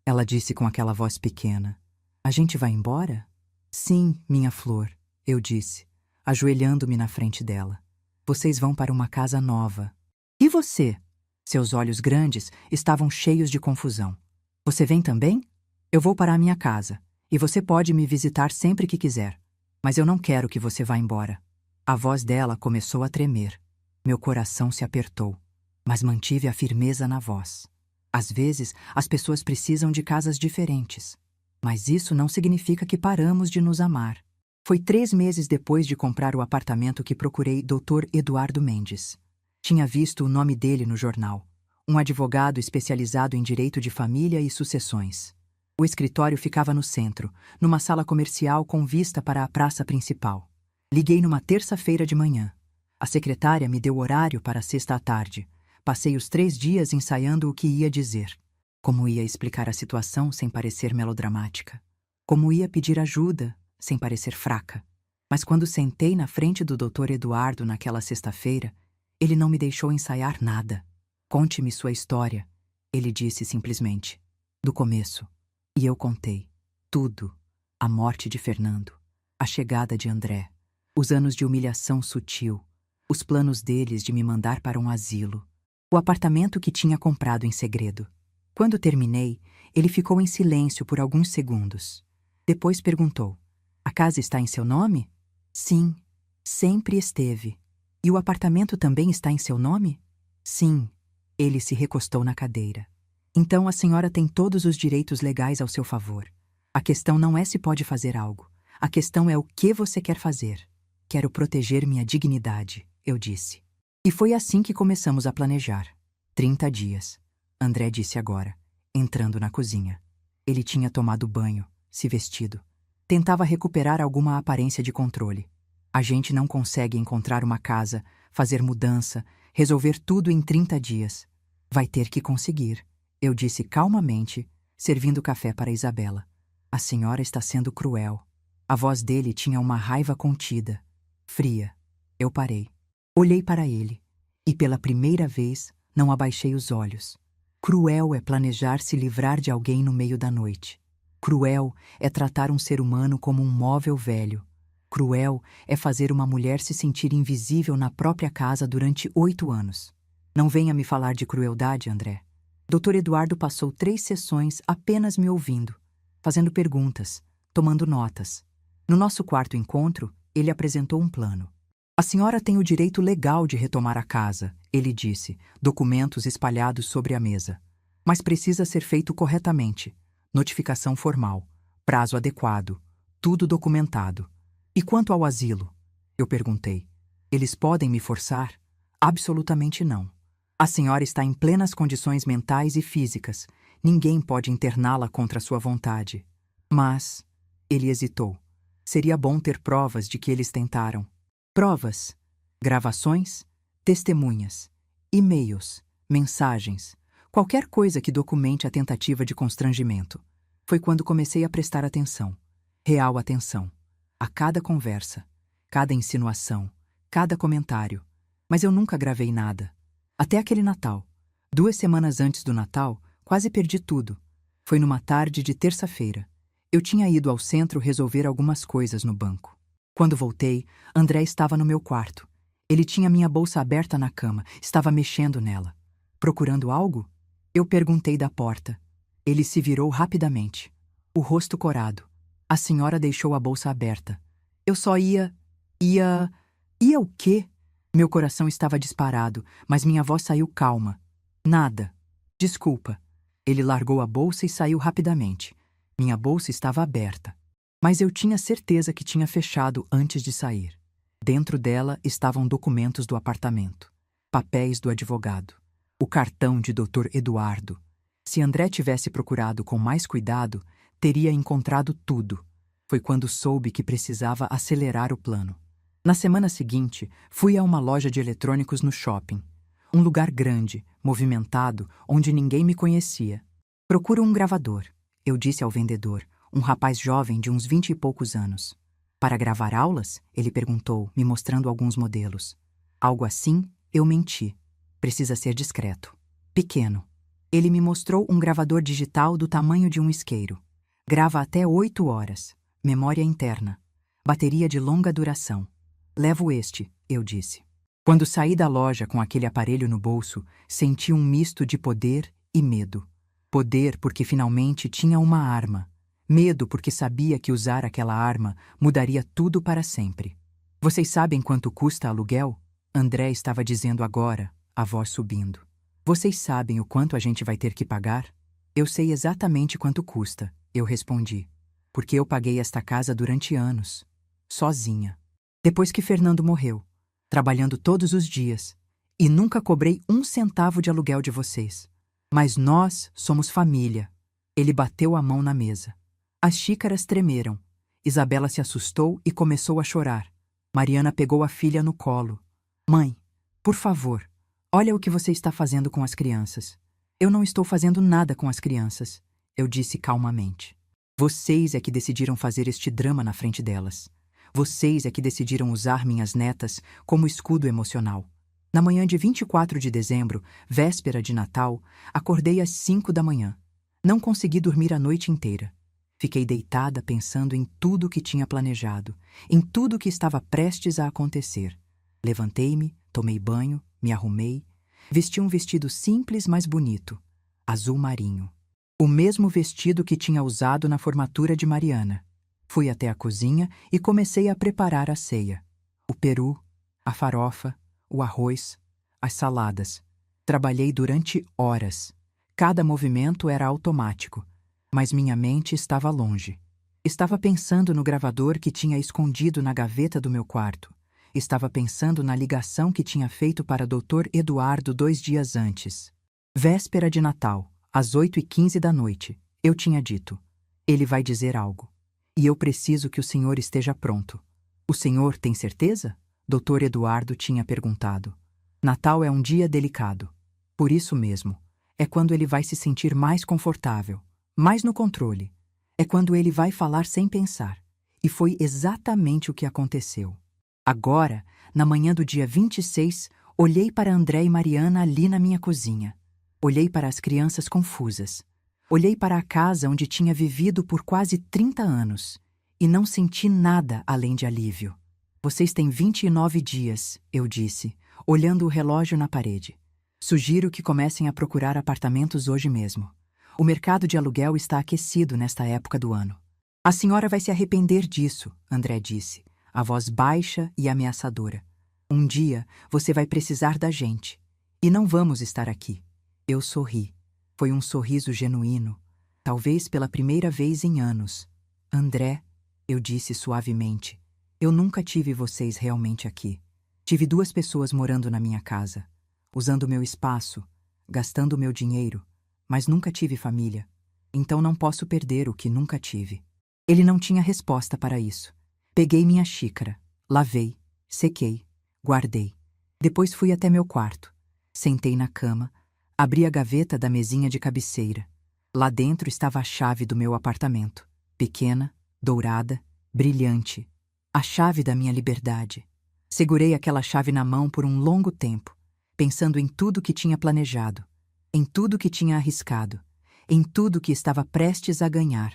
ela disse com aquela voz pequena, a gente vai embora? Sim, minha flor, eu disse, ajoelhando-me na frente dela. Vocês vão para uma casa nova. E você? Seus olhos grandes estavam cheios de confusão. Você vem também? Eu vou para a minha casa, e você pode me visitar sempre que quiser. Mas eu não quero que você vá embora. A voz dela começou a tremer. Meu coração se apertou, mas mantive a firmeza na voz. Às vezes, as pessoas precisam de casas diferentes. Mas isso não significa que paramos de nos amar. Foi 3 meses depois de comprar o apartamento que procurei Dr. Eduardo Mendes. Tinha visto o nome dele no jornal. Um advogado especializado em direito de família e sucessões. O escritório ficava no centro, numa sala comercial com vista para a praça principal. Liguei numa terça-feira de manhã. A secretária me deu horário para sexta à tarde. Passei os 3 dias ensaiando o que ia dizer. Como ia explicar a situação sem parecer melodramática. Como ia pedir ajuda sem parecer fraca. Mas quando sentei na frente do Dr. Eduardo naquela sexta-feira, ele não me deixou ensaiar nada. Conte-me sua história, ele disse simplesmente. Do começo. E eu contei. Tudo. A morte de Fernando. A chegada de André. Os anos de humilhação sutil. Os planos deles de me mandar para um asilo. O apartamento que tinha comprado em segredo. Quando terminei, ele ficou em silêncio por alguns segundos. Depois perguntou. A casa está em seu nome? Sim. Sempre esteve. E o apartamento também está em seu nome? Sim. Ele se recostou na cadeira. Então a senhora tem todos os direitos legais ao seu favor. A questão não é se pode fazer algo. A questão é o que você quer fazer. Quero proteger minha dignidade, eu disse. E foi assim que começamos a planejar. 30 dias. André disse agora, entrando na cozinha. Ele tinha tomado banho, se vestido. Tentava recuperar alguma aparência de controle. A gente não consegue encontrar uma casa, fazer mudança, resolver tudo em 30 dias. Vai ter que conseguir, eu disse calmamente, servindo café para Isabela. A senhora está sendo cruel. A voz dele tinha uma raiva contida, fria. Eu parei. Olhei para ele, e pela primeira vez não abaixei os olhos. Cruel é planejar se livrar de alguém no meio da noite. Cruel é tratar um ser humano como um móvel velho. Cruel é fazer uma mulher se sentir invisível na própria casa durante 8 anos. Não venha me falar de crueldade, André. Dr. Eduardo passou 3 sessões apenas me ouvindo, fazendo perguntas, tomando notas. No nosso quarto encontro, ele apresentou um plano. A senhora tem o direito legal de retomar a casa, ele disse, documentos espalhados sobre a mesa. Mas precisa ser feito corretamente. Notificação formal, prazo adequado, tudo documentado. E quanto ao asilo? Eu perguntei. Eles podem me forçar? Absolutamente não. A senhora está em plenas condições mentais e físicas. Ninguém pode interná-la contra sua vontade. Mas, ele hesitou. Seria bom ter provas de que eles tentaram. Provas, gravações, testemunhas, e-mails, mensagens, qualquer coisa que documente a tentativa de constrangimento. Foi quando comecei a prestar atenção, real atenção, a cada conversa, cada insinuação, cada comentário. Mas eu nunca gravei nada. Até aquele Natal. 2 semanas antes do Natal, quase perdi tudo. Foi numa tarde de terça-feira. Eu tinha ido ao centro resolver algumas coisas no banco. Quando voltei, André estava no meu quarto. Ele tinha minha bolsa aberta na cama, estava mexendo nela. Procurando algo? Eu perguntei da porta. Ele se virou rapidamente, o rosto corado. A senhora deixou a bolsa aberta. Eu só ia o quê? Meu coração estava disparado, mas minha voz saiu calma. Nada. Desculpa. Ele largou a bolsa e saiu rapidamente. Minha bolsa estava aberta, mas eu tinha certeza que tinha fechado antes de sair. Dentro dela estavam documentos do apartamento, papéis do advogado, o cartão de Dr. Eduardo. Se André tivesse procurado com mais cuidado, teria encontrado tudo. Foi quando soube que precisava acelerar o plano. Na semana seguinte, fui a uma loja de eletrônicos no shopping. Um lugar grande, movimentado, onde ninguém me conhecia. Procuro um gravador, eu disse ao vendedor, um rapaz jovem de uns 20 e poucos anos. Para gravar aulas? Ele perguntou, me mostrando alguns modelos. Algo assim, eu menti. Precisa ser discreto. Pequeno. Ele me mostrou um gravador digital do tamanho de um isqueiro. Grava até 8 horas. Memória interna. Bateria de longa duração. Levo este, eu disse. Quando saí da loja com aquele aparelho no bolso, senti um misto de poder e medo. Poder porque finalmente tinha uma arma. Medo porque sabia que usar aquela arma mudaria tudo para sempre. Vocês sabem quanto custa aluguel? André estava dizendo agora, a voz subindo. Vocês sabem o quanto a gente vai ter que pagar? Eu sei exatamente quanto custa, eu respondi. Porque eu paguei esta casa durante anos. Sozinha. Depois que Fernando morreu. Trabalhando todos os dias. E nunca cobrei 1 centavo de aluguel de vocês. Mas nós somos família. Ele bateu a mão na mesa. As xícaras tremeram. Isabela se assustou e começou a chorar. Mariana pegou a filha no colo. Mãe, por favor, olha o que você está fazendo com as crianças. Eu não estou fazendo nada com as crianças, eu disse calmamente. Vocês é que decidiram fazer este drama na frente delas. Vocês é que decidiram usar minhas netas como escudo emocional. Na manhã de 24 de dezembro, véspera de Natal, acordei às 5 da manhã. Não consegui dormir a noite inteira. Fiquei deitada pensando em tudo o que tinha planejado, em tudo o que estava prestes a acontecer. Levantei-me, tomei banho, me arrumei, vesti um vestido simples, mas bonito, azul marinho. O mesmo vestido que tinha usado na formatura de Mariana. Fui até a cozinha e comecei a preparar a ceia. O peru, a farofa, o arroz, as saladas. Trabalhei durante horas. Cada movimento era automático, mas minha mente estava longe. Estava pensando no gravador que tinha escondido na gaveta do meu quarto. Estava pensando na ligação que tinha feito para Dr. Eduardo 2 dias antes. Véspera de Natal, às 8h15 da noite, eu tinha dito: ele vai dizer algo. E eu preciso que o senhor esteja pronto. O senhor tem certeza? Dr. Eduardo tinha perguntado. Natal é um dia delicado. Por isso mesmo, é quando ele vai se sentir mais confortável, mais no controle. É quando ele vai falar sem pensar. E foi exatamente o que aconteceu. Agora, na manhã do dia 26, olhei para André e Mariana ali na minha cozinha. Olhei para as crianças confusas. Olhei para a casa onde tinha vivido por quase 30 anos. E não senti nada além de alívio. Vocês têm 29 dias, eu disse, olhando o relógio na parede. Sugiro que comecem a procurar apartamentos hoje mesmo. O mercado de aluguel está aquecido nesta época do ano. A senhora vai se arrepender disso, André disse, a voz baixa e ameaçadora. Um dia você vai precisar da gente. E não vamos estar aqui. Eu sorri. Foi um sorriso genuíno, talvez pela primeira vez em anos. André, eu disse suavemente, eu nunca tive vocês realmente aqui. Tive 2 pessoas morando na minha casa, usando meu espaço, gastando meu dinheiro, mas nunca tive família. Então não posso perder o que nunca tive. Ele não tinha resposta para isso. Peguei minha xícara, lavei, sequei, guardei. Depois fui até meu quarto. Sentei na cama, abri a gaveta da mesinha de cabeceira. Lá dentro estava a chave do meu apartamento. Pequena, dourada, brilhante. A chave da minha liberdade. Segurei aquela chave na mão por um longo tempo, pensando em tudo que tinha planejado, em tudo que tinha arriscado, em tudo que estava prestes a ganhar.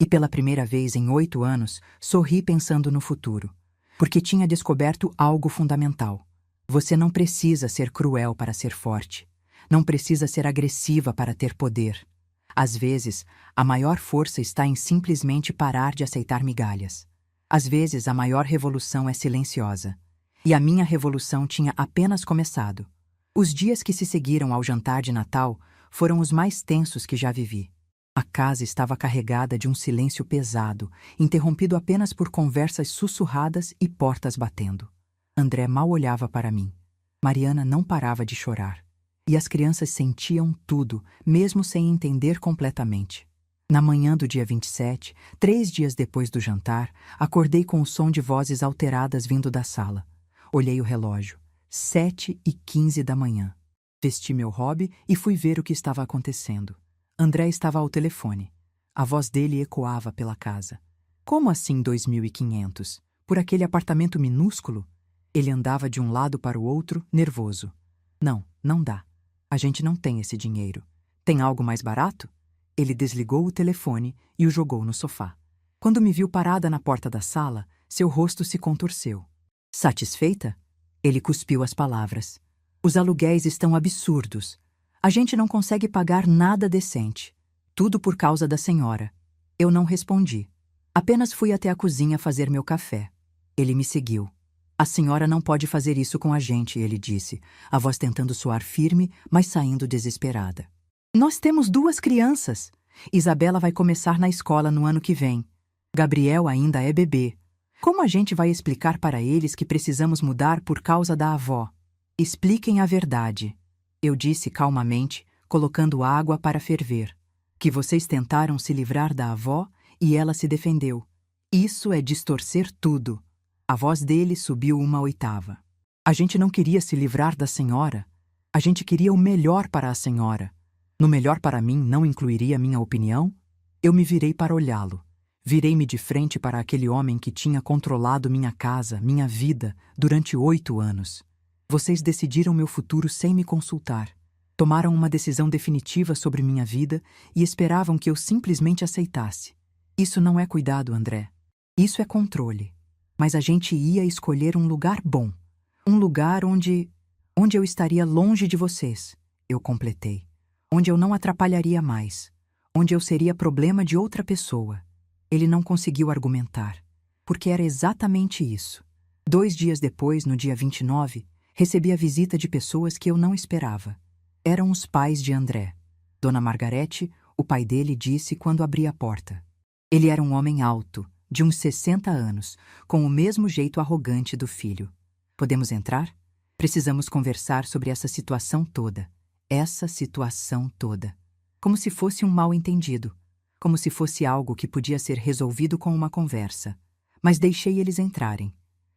E pela primeira vez em 8 anos, sorri pensando no futuro, porque tinha descoberto algo fundamental. Você não precisa ser cruel para ser forte. Não precisa ser agressiva para ter poder. Às vezes, a maior força está em simplesmente parar de aceitar migalhas. Às vezes, a maior revolução é silenciosa. E a minha revolução tinha apenas começado. Os dias que se seguiram ao jantar de Natal foram os mais tensos que já vivi. A casa estava carregada de um silêncio pesado, interrompido apenas por conversas sussurradas e portas batendo. André mal olhava para mim. Mariana não parava de chorar. E as crianças sentiam tudo, mesmo sem entender completamente. Na manhã do dia 27, 3 dias depois do jantar, acordei com o som de vozes alteradas vindo da sala. Olhei o relógio. 7h15 da manhã. Vesti meu hobby e fui ver o que estava acontecendo. André estava ao telefone. A voz dele ecoava pela casa. Como assim 2.500? Por aquele apartamento minúsculo? Ele andava de um lado para o outro, nervoso. Não, não dá. A gente não tem esse dinheiro. Tem algo mais barato? Ele desligou o telefone e o jogou no sofá. Quando me viu parada na porta da sala, seu rosto se contorceu. Satisfeita? Ele cuspiu as palavras. Os aluguéis estão absurdos. A gente não consegue pagar nada decente. Tudo por causa da senhora. Eu não respondi. Apenas fui até a cozinha fazer meu café. Ele me seguiu. A senhora não pode fazer isso com a gente, ele disse, a voz tentando soar firme, mas saindo desesperada. Nós temos 2 crianças. Isabela vai começar na escola no ano que vem. Gabriel ainda é bebê. Como a gente vai explicar para eles que precisamos mudar por causa da avó? Expliquem a verdade. Eu disse calmamente, colocando água para ferver. Que vocês tentaram se livrar da avó e ela se defendeu. Isso é distorcer tudo. A voz dele subiu 1/8. A gente não queria se livrar da senhora. A gente queria o melhor para a senhora. No melhor para mim não incluiria minha opinião? Eu me virei para olhá-lo. Virei-me de frente para aquele homem que tinha controlado minha casa, minha vida, durante 8 anos. Vocês decidiram meu futuro sem me consultar. Tomaram uma decisão definitiva sobre minha vida e esperavam que eu simplesmente aceitasse. Isso não é cuidado, André. Isso é controle. Mas a gente ia escolher um lugar bom. Um lugar onde eu estaria longe de vocês, eu completei. Onde eu não atrapalharia mais. Onde eu seria problema de outra pessoa. Ele não conseguiu argumentar, porque era exatamente isso. 2 dias depois, no dia 29, recebi a visita de pessoas que eu não esperava. Eram os pais de André. Dona Margarete, o pai dele, disse quando abri a porta. Ele era um homem alto, de uns 60 anos, com o mesmo jeito arrogante do filho. Podemos entrar? Precisamos conversar sobre essa situação toda. Essa situação toda. Como se fosse um mal-entendido. Como se fosse algo que podia ser resolvido com uma conversa. Mas deixei eles entrarem.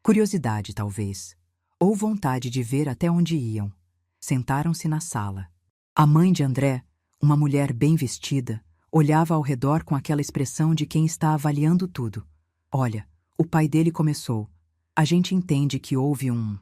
Curiosidade, talvez. Ou vontade de ver até onde iam. Sentaram-se na sala. A mãe de André, uma mulher bem vestida, olhava ao redor com aquela expressão de quem está avaliando tudo. Olha, o pai dele começou. A gente entende que houve um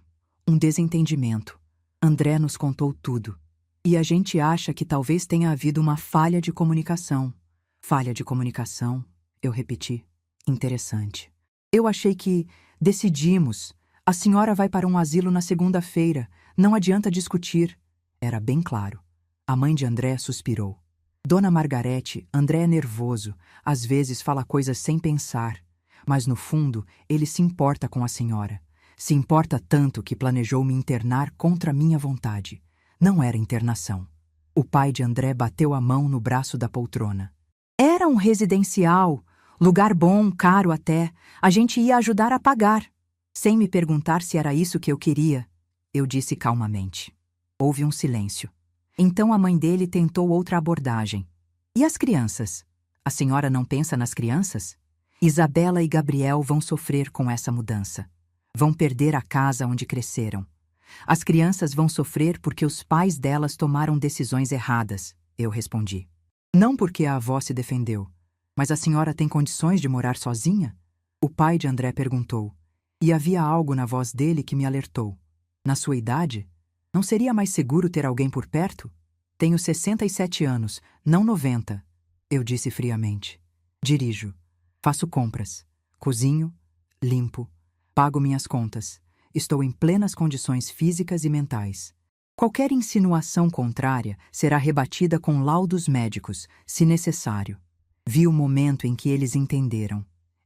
desentendimento. André nos contou tudo. E a gente acha que talvez tenha havido uma falha de comunicação. Falha de comunicação, eu repeti. Interessante. Eu achei que decidimos. A senhora vai para um asilo na segunda-feira. Não adianta discutir. Era bem claro. A mãe de André suspirou. Dona Margarete, André é nervoso. Às vezes fala coisas sem pensar. Mas no fundo, ele se importa com a senhora. Se importa tanto que planejou me internar contra minha vontade. Não era internação. O pai de André bateu a mão no braço da poltrona. Era um residencial. Lugar bom, caro até. A gente ia ajudar a pagar. Sem me perguntar se era isso que eu queria, eu disse calmamente. Houve um silêncio. Então a mãe dele tentou outra abordagem. E as crianças? A senhora não pensa nas crianças? Isabela e Gabriel vão sofrer com essa mudança. Vão perder a casa onde cresceram. As crianças vão sofrer porque os pais delas tomaram decisões erradas, eu respondi. Não porque a avó se defendeu. Mas a senhora tem condições de morar sozinha? O pai de André perguntou. E havia algo na voz dele que me alertou. Na sua idade? Não seria mais seguro ter alguém por perto? Tenho 67 anos, não 90, eu disse friamente. Dirijo. Faço compras. Cozinho. Limpo. Pago minhas contas. Estou em plenas condições físicas e mentais. Qualquer insinuação contrária será rebatida com laudos médicos, se necessário. Vi o momento em que eles entenderam.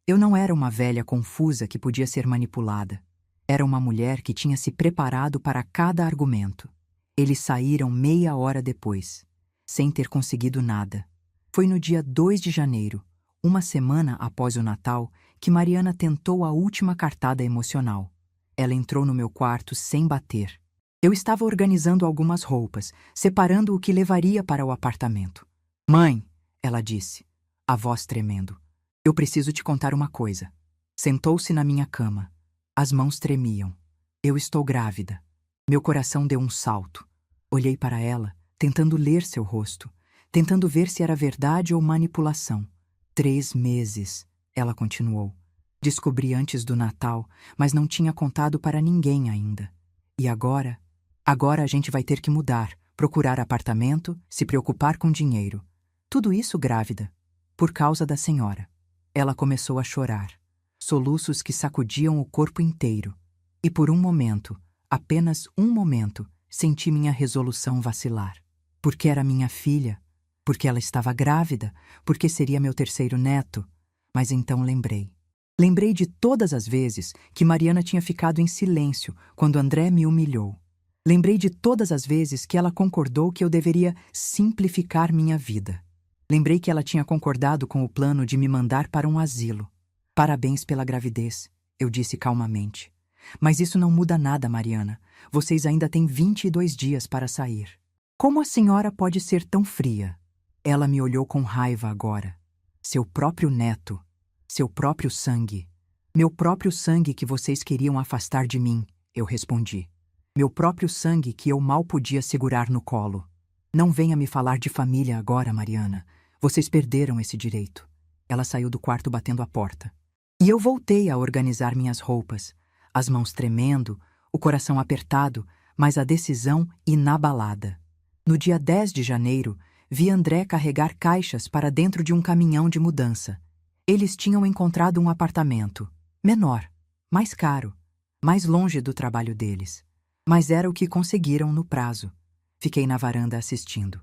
Eu não era uma velha confusa que podia ser manipulada. Era uma mulher que tinha se preparado para cada argumento. Eles saíram meia hora depois, sem ter conseguido nada. Foi no dia 2 de janeiro, uma semana após o Natal, que Mariana tentou a última cartada emocional. Ela entrou no meu quarto sem bater. Eu estava organizando algumas roupas, separando o que levaria para o apartamento. Mãe, ela disse, a voz tremendo. Eu preciso te contar uma coisa. Sentou-se na minha cama. As mãos tremiam. Eu estou grávida. Meu coração deu um salto. Olhei para ela, tentando ler seu rosto, tentando ver se era verdade ou manipulação. 3 meses, ela continuou. Descobri antes do Natal, mas não tinha contado para ninguém ainda. E agora? Agora a gente vai ter que mudar, procurar apartamento, se preocupar com dinheiro. Tudo isso grávida, por causa da senhora. Ela começou a chorar, soluços que sacudiam o corpo inteiro. E por um momento, apenas um momento, senti minha resolução vacilar. Porque era minha filha, porque ela estava grávida, porque seria meu terceiro neto. Mas então lembrei. Lembrei de todas as vezes que Mariana tinha ficado em silêncio quando André me humilhou. Lembrei de todas as vezes que ela concordou que eu deveria simplificar minha vida. Lembrei que ela tinha concordado com o plano de me mandar para um asilo. Parabéns pela gravidez, eu disse calmamente. Mas isso não muda nada, Mariana. Vocês ainda têm 22 dias para sair. Como a senhora pode ser tão fria? Ela me olhou com raiva agora. Seu próprio neto. Seu próprio sangue. Meu próprio sangue que vocês queriam afastar de mim, eu respondi. Meu próprio sangue que eu mal podia segurar no colo. Não venha me falar de família agora, Mariana. Vocês perderam esse direito. Ela saiu do quarto batendo a porta. E eu voltei a organizar minhas roupas, as mãos tremendo, o coração apertado, mas a decisão inabalada. No dia 10 de janeiro, vi André carregar caixas para dentro de um caminhão de mudança. Eles tinham encontrado um apartamento, menor, mais caro, mais longe do trabalho deles. Mas era o que conseguiram no prazo. Fiquei na varanda assistindo.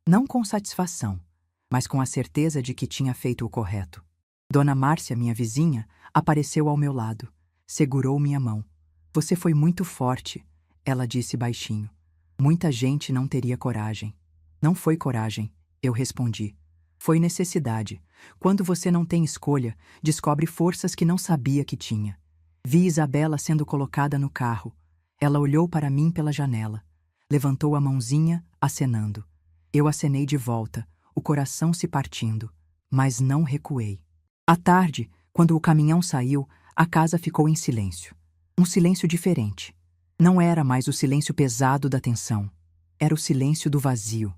Não com satisfação, mas com a certeza de que tinha feito o correto. Dona Márcia, minha vizinha, apareceu ao meu lado. Segurou minha mão. Você foi muito forte, ela disse baixinho. Muita gente não teria coragem. Não foi coragem, eu respondi. Foi necessidade. Quando você não tem escolha, descobre forças que não sabia que tinha. Vi Isabela sendo colocada no carro. Ela olhou para mim pela janela. Levantou a mãozinha, acenando. Eu acenei de volta, o coração se partindo, mas não recuei. À tarde, quando o caminhão saiu, a casa ficou em silêncio. Um silêncio diferente. Não era mais o silêncio pesado da tensão. Era o silêncio do vazio.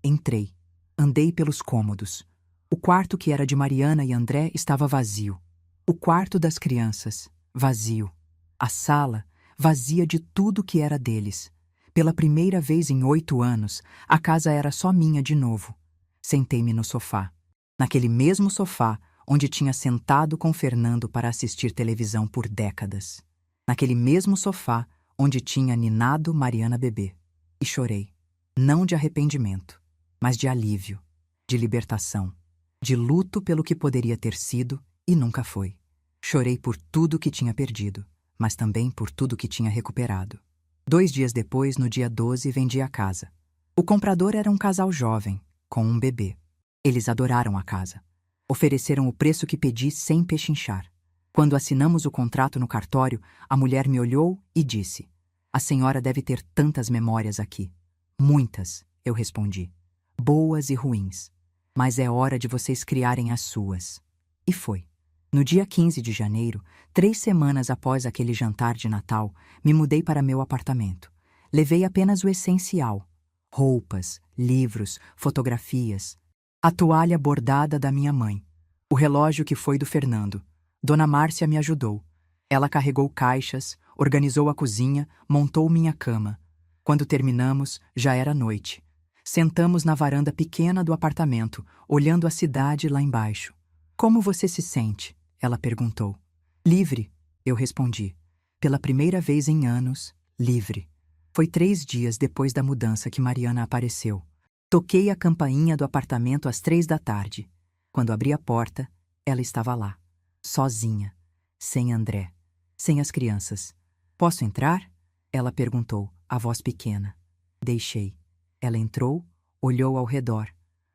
Entrei. Andei pelos cômodos. O quarto que era de Mariana e André estava vazio. O quarto das crianças, vazio. A sala, vazia de tudo que era deles. Pela primeira vez em 8 anos, a casa era só minha de novo. Sentei-me no sofá. Naquele mesmo sofá onde tinha sentado com Fernando para assistir televisão por décadas. Naquele mesmo sofá onde tinha ninado Mariana bebê. E chorei. Não de arrependimento, mas de alívio, de libertação, de luto pelo que poderia ter sido e nunca foi. Chorei por tudo que tinha perdido, mas também por tudo que tinha recuperado. 2 dias depois, no dia 12, vendi a casa. O comprador era um casal jovem, com um bebê. Eles adoraram a casa. Ofereceram o preço que pedi sem pechinchar. Quando assinamos o contrato no cartório, a mulher me olhou e disse: "A senhora deve ter tantas memórias aqui." "Muitas", eu respondi. "Boas e ruins. Mas é hora de vocês criarem as suas." E foi. No dia 15 de janeiro, 3 semanas após aquele jantar de Natal, me mudei para meu apartamento. Levei apenas o essencial: roupas, livros, fotografias, a toalha bordada da minha mãe, o relógio que foi do Fernando. Dona Márcia me ajudou. Ela carregou caixas, organizou a cozinha, montou minha cama. Quando terminamos, já era noite. Sentamos na varanda pequena do apartamento, olhando a cidade lá embaixo. "Como você se sente?" ela perguntou. "Livre", eu respondi. Pela primeira vez em anos, livre. Foi 3 dias depois da mudança que Mariana apareceu. Toquei a campainha do apartamento às 3 da tarde. Quando abri a porta, ela estava lá, sozinha, sem André, sem as crianças. "Posso entrar?" ela perguntou, a voz pequena. Deixei. Ela entrou, olhou ao redor.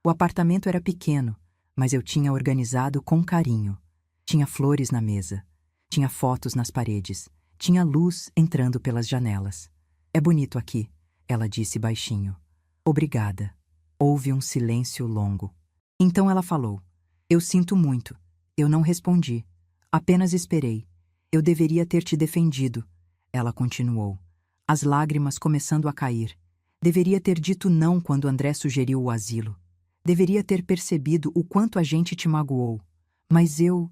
O apartamento era pequeno, mas eu tinha organizado com carinho. Tinha flores na mesa, tinha fotos nas paredes, tinha luz entrando pelas janelas. "É bonito aqui", ela disse baixinho. "Obrigada." Houve um silêncio longo. Então ela falou: "Eu sinto muito." Eu não respondi. Apenas esperei. "Eu deveria ter te defendido." Ela continuou, as lágrimas começando a cair. "Deveria ter dito não quando André sugeriu o asilo. Deveria ter percebido o quanto a gente te magoou. Mas eu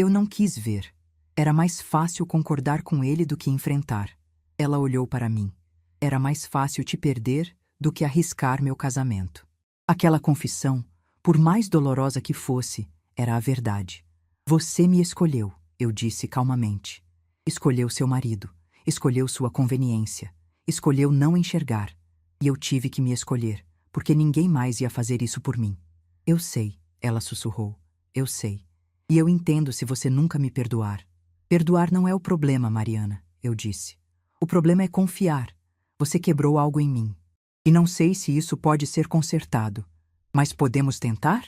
não quis ver. Era mais fácil concordar com ele do que enfrentar." Ela olhou para mim. "Era mais fácil te perder do que arriscar meu casamento." Aquela confissão, por mais dolorosa que fosse, era a verdade. "Você me escolheu", eu disse calmamente. "Escolheu seu marido, escolheu sua conveniência, escolheu não enxergar. E eu tive que me escolher, porque ninguém mais ia fazer isso por mim." "Eu sei", ela sussurrou. "Eu sei. E eu entendo se você nunca me perdoar." "Perdoar não é o problema, Mariana", eu disse. "O problema é confiar. Você quebrou algo em mim. E não sei se isso pode ser consertado. Mas podemos tentar?"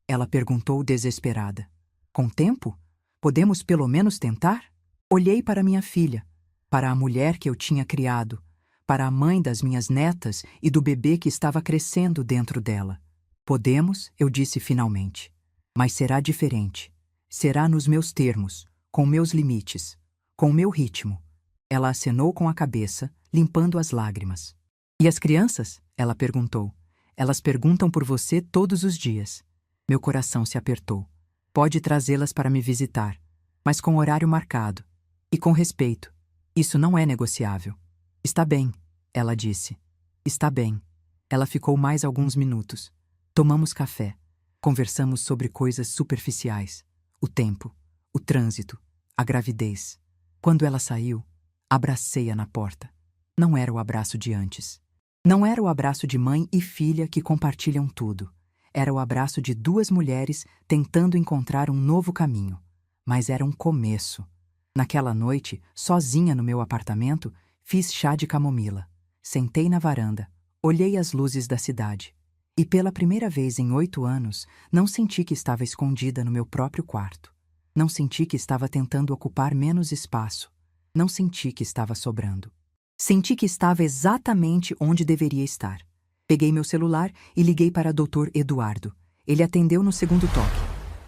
Ela perguntou desesperada. "Com tempo? Podemos pelo menos tentar?" Olhei para minha filha, para a mulher que eu tinha criado, para a mãe das minhas netas e do bebê que estava crescendo dentro dela. "Podemos", eu disse finalmente. "Mas será diferente. Será nos meus termos, com meus limites, com meu ritmo." Ela acenou com a cabeça, limpando as lágrimas. "E as crianças?" ela perguntou. "Elas perguntam por você todos os dias." Meu coração se apertou. "Pode trazê-las para me visitar, mas com horário marcado. E com respeito. Isso não é negociável." "Está bem", ela disse. "Está bem." Ela ficou mais alguns minutos. Tomamos café. Conversamos sobre coisas superficiais. O tempo, o trânsito, a gravidez. Quando ela saiu, abracei-a na porta. Não era o abraço de antes. Não era o abraço de mãe e filha que compartilham tudo. Era o abraço de 2 mulheres tentando encontrar um novo caminho. Mas era um começo. Naquela noite, sozinha no meu apartamento, fiz chá de camomila. Sentei na varanda, olhei as luzes da cidade. E pela primeira vez em 8 anos, não senti que estava escondida no meu próprio quarto. Não senti que estava tentando ocupar menos espaço. Não senti que estava sobrando. Senti que estava exatamente onde deveria estar. Peguei meu celular e liguei para Dr. Eduardo. Ele atendeu no segundo toque.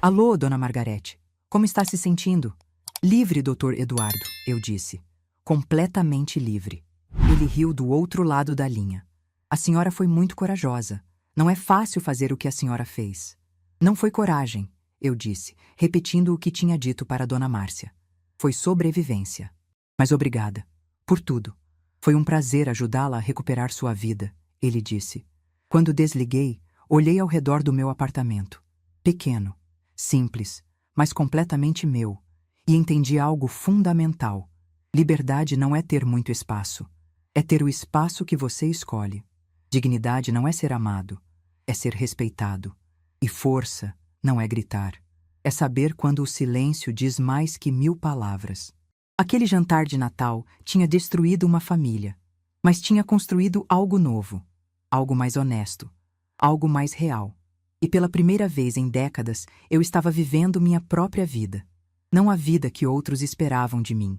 "Alô, Dona Margarete. Como está se sentindo?" "Livre, Dr. Eduardo", eu disse. completamente livre. Ele riu do outro lado da linha. A senhora foi muito corajosa. Não é fácil fazer o que a senhora fez. Não foi coragem, eu disse, repetindo o que tinha dito para Dona Márcia. Foi sobrevivência. Mas obrigada. Por tudo. Foi um prazer ajudá-la a recuperar sua vida, ele disse. Quando desliguei, olhei ao redor do meu apartamento. Pequeno, simples, mas completamente meu, e entendi algo fundamental. Liberdade não é ter muito espaço. É ter o espaço que você escolhe. Dignidade não é ser amado, é ser respeitado. E força não é gritar. É saber quando o silêncio diz mais que 1000 palavras. Aquele jantar de Natal tinha destruído uma família, mas tinha construído algo novo, algo mais honesto, algo mais real. E pela primeira vez em décadas, eu estava vivendo minha própria vida. Não a vida que outros esperavam de mim.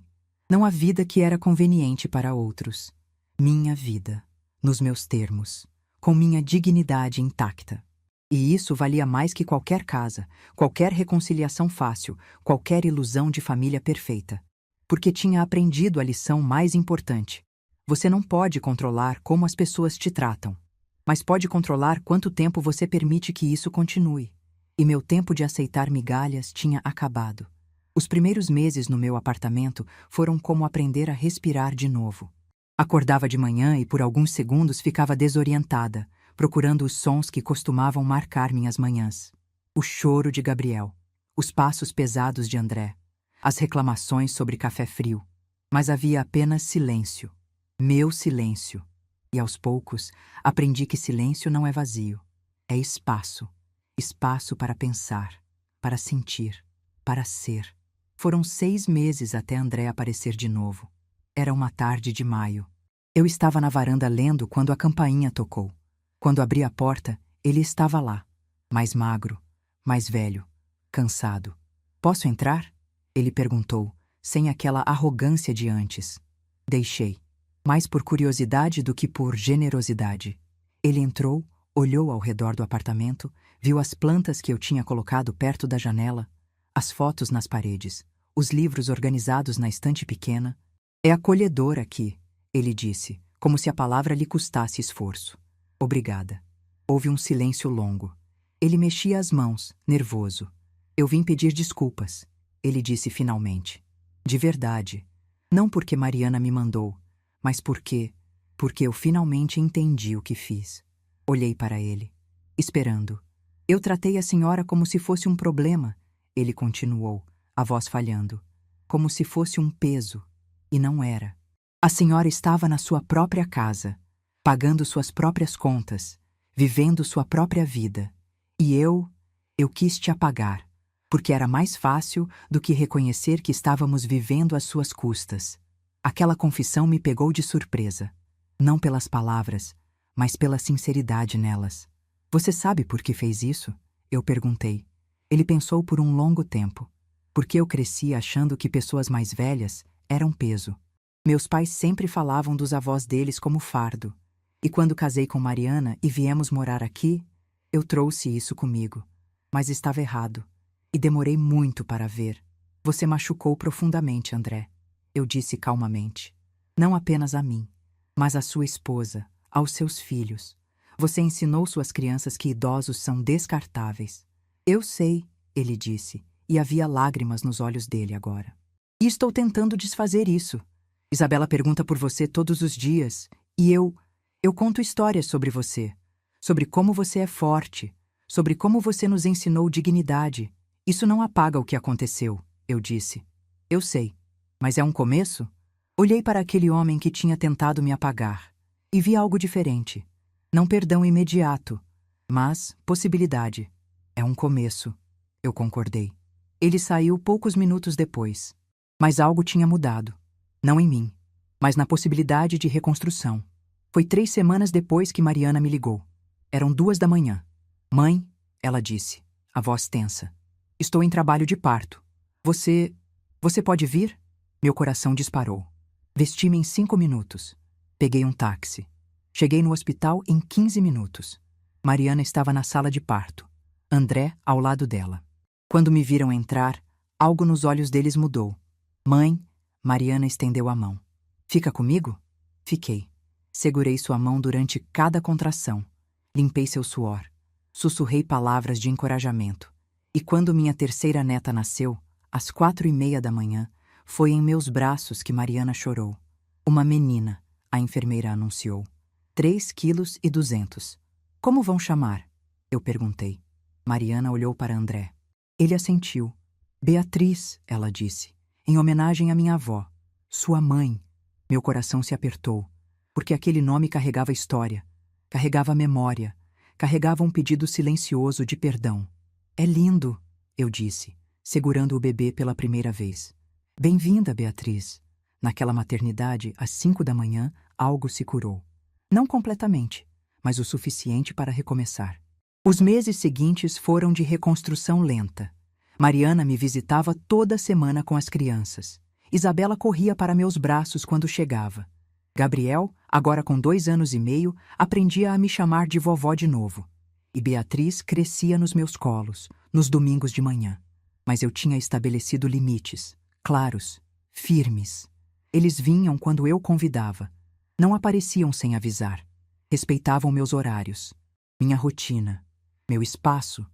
Não a vida que era conveniente para outros. Minha vida, nos meus termos, com minha dignidade intacta. E isso valia mais que qualquer casa, qualquer reconciliação fácil, qualquer ilusão de família perfeita. Porque tinha aprendido a lição mais importante. Você não pode controlar como as pessoas te tratam, mas pode controlar quanto tempo você permite que isso continue. E meu tempo de aceitar migalhas tinha acabado. Os primeiros meses no meu apartamento foram como aprender a respirar de novo. Acordava de manhã e por alguns segundos ficava desorientada, procurando os sons que costumavam marcar minhas manhãs. O choro de Gabriel, os passos pesados de André, as reclamações sobre café frio. Mas havia apenas silêncio. Meu silêncio. E aos poucos, aprendi que silêncio não é vazio. É espaço. Espaço para pensar, para sentir, para ser. Foram 6 meses até André aparecer de novo. Era uma tarde de maio. Eu estava na varanda lendo quando a campainha tocou. Quando abri a porta, ele estava lá. Mais magro, mais velho, cansado. Posso entrar? Ele perguntou, sem aquela arrogância de antes. Deixei, mais por curiosidade do que por generosidade. Ele entrou, olhou ao redor do apartamento, viu as plantas que eu tinha colocado perto da janela, as fotos nas paredes, os livros organizados na estante pequena. É acolhedor aqui, ele disse, como se a palavra lhe custasse esforço. Obrigada. Houve um silêncio longo. Ele mexia as mãos, nervoso. Eu vim pedir desculpas. Ele disse finalmente. De verdade. Não porque Mariana me mandou, mas porque eu finalmente entendi o que fiz. Olhei para ele, esperando. Eu tratei a senhora como se fosse um problema, ele continuou, a voz falhando. Como se fosse um peso. E não era. A senhora estava na sua própria casa, pagando suas próprias contas, vivendo sua própria vida. E eu quis te apagar. Porque era mais fácil do que reconhecer que estávamos vivendo às suas custas. Aquela confissão me pegou de surpresa. Não pelas palavras, mas pela sinceridade nelas. Você sabe por que fez isso? Eu perguntei. Ele pensou por um longo tempo. Porque eu cresci achando que pessoas mais velhas eram peso. Meus pais sempre falavam dos avós deles como fardo. E quando casei com Mariana e viemos morar aqui, eu trouxe isso comigo. Mas estava errado. E demorei muito para ver. Você machucou profundamente, André. Eu disse calmamente. Não apenas a mim, mas à sua esposa, aos seus filhos. Você ensinou suas crianças que idosos são descartáveis. Eu sei, ele disse, e havia lágrimas nos olhos dele agora. E estou tentando desfazer isso. Isabela pergunta por você todos os dias, e eu conto histórias sobre você, sobre como você é forte, sobre como você nos ensinou dignidade. Isso não apaga o que aconteceu, eu disse. Eu sei, mas é um começo? Olhei para aquele homem que tinha tentado me apagar e vi algo diferente. Não perdão imediato, mas possibilidade. É um começo, eu concordei. Ele saiu poucos minutos depois, mas algo tinha mudado. Não em mim, mas na possibilidade de reconstrução. Foi 3 semanas depois que Mariana me ligou. Eram 2 da manhã. Mãe, ela disse, a voz tensa. Estou em trabalho de parto. Você pode vir? Meu coração disparou. Vesti-me em 5 minutos. Peguei um táxi. Cheguei no hospital em 15 minutos. Mariana estava na sala de parto. André ao lado dela. Quando me viram entrar, algo nos olhos deles mudou. Mãe, Mariana estendeu a mão. Fica comigo? Fiquei. Segurei sua mão durante cada contração. Limpei seu suor. Sussurrei palavras de encorajamento. E quando minha terceira neta nasceu, às 4:30 da manhã, foi em meus braços que Mariana chorou. Uma menina, a enfermeira anunciou. 3,2 kg. Como vão chamar? Eu perguntei. Mariana olhou para André. Ele assentiu. Beatriz, ela disse, em homenagem à minha avó, sua mãe. Meu coração se apertou, porque aquele nome carregava história, carregava memória, carregava um pedido silencioso de perdão. É lindo, eu disse, segurando o bebê pela primeira vez. Bem-vinda, Beatriz. Naquela maternidade, às 5 da manhã, algo se curou. Não completamente, mas o suficiente para recomeçar. Os meses seguintes foram de reconstrução lenta. Mariana me visitava toda semana com as crianças. Isabela corria para meus braços quando chegava. Gabriel, agora com 2 anos e meio, aprendia a me chamar de vovó de novo. E Beatriz crescia nos meus colos, nos domingos de manhã. Mas eu tinha estabelecido limites, claros, firmes. Eles vinham quando eu convidava. Não apareciam sem avisar. Respeitavam meus horários, minha rotina, meu espaço,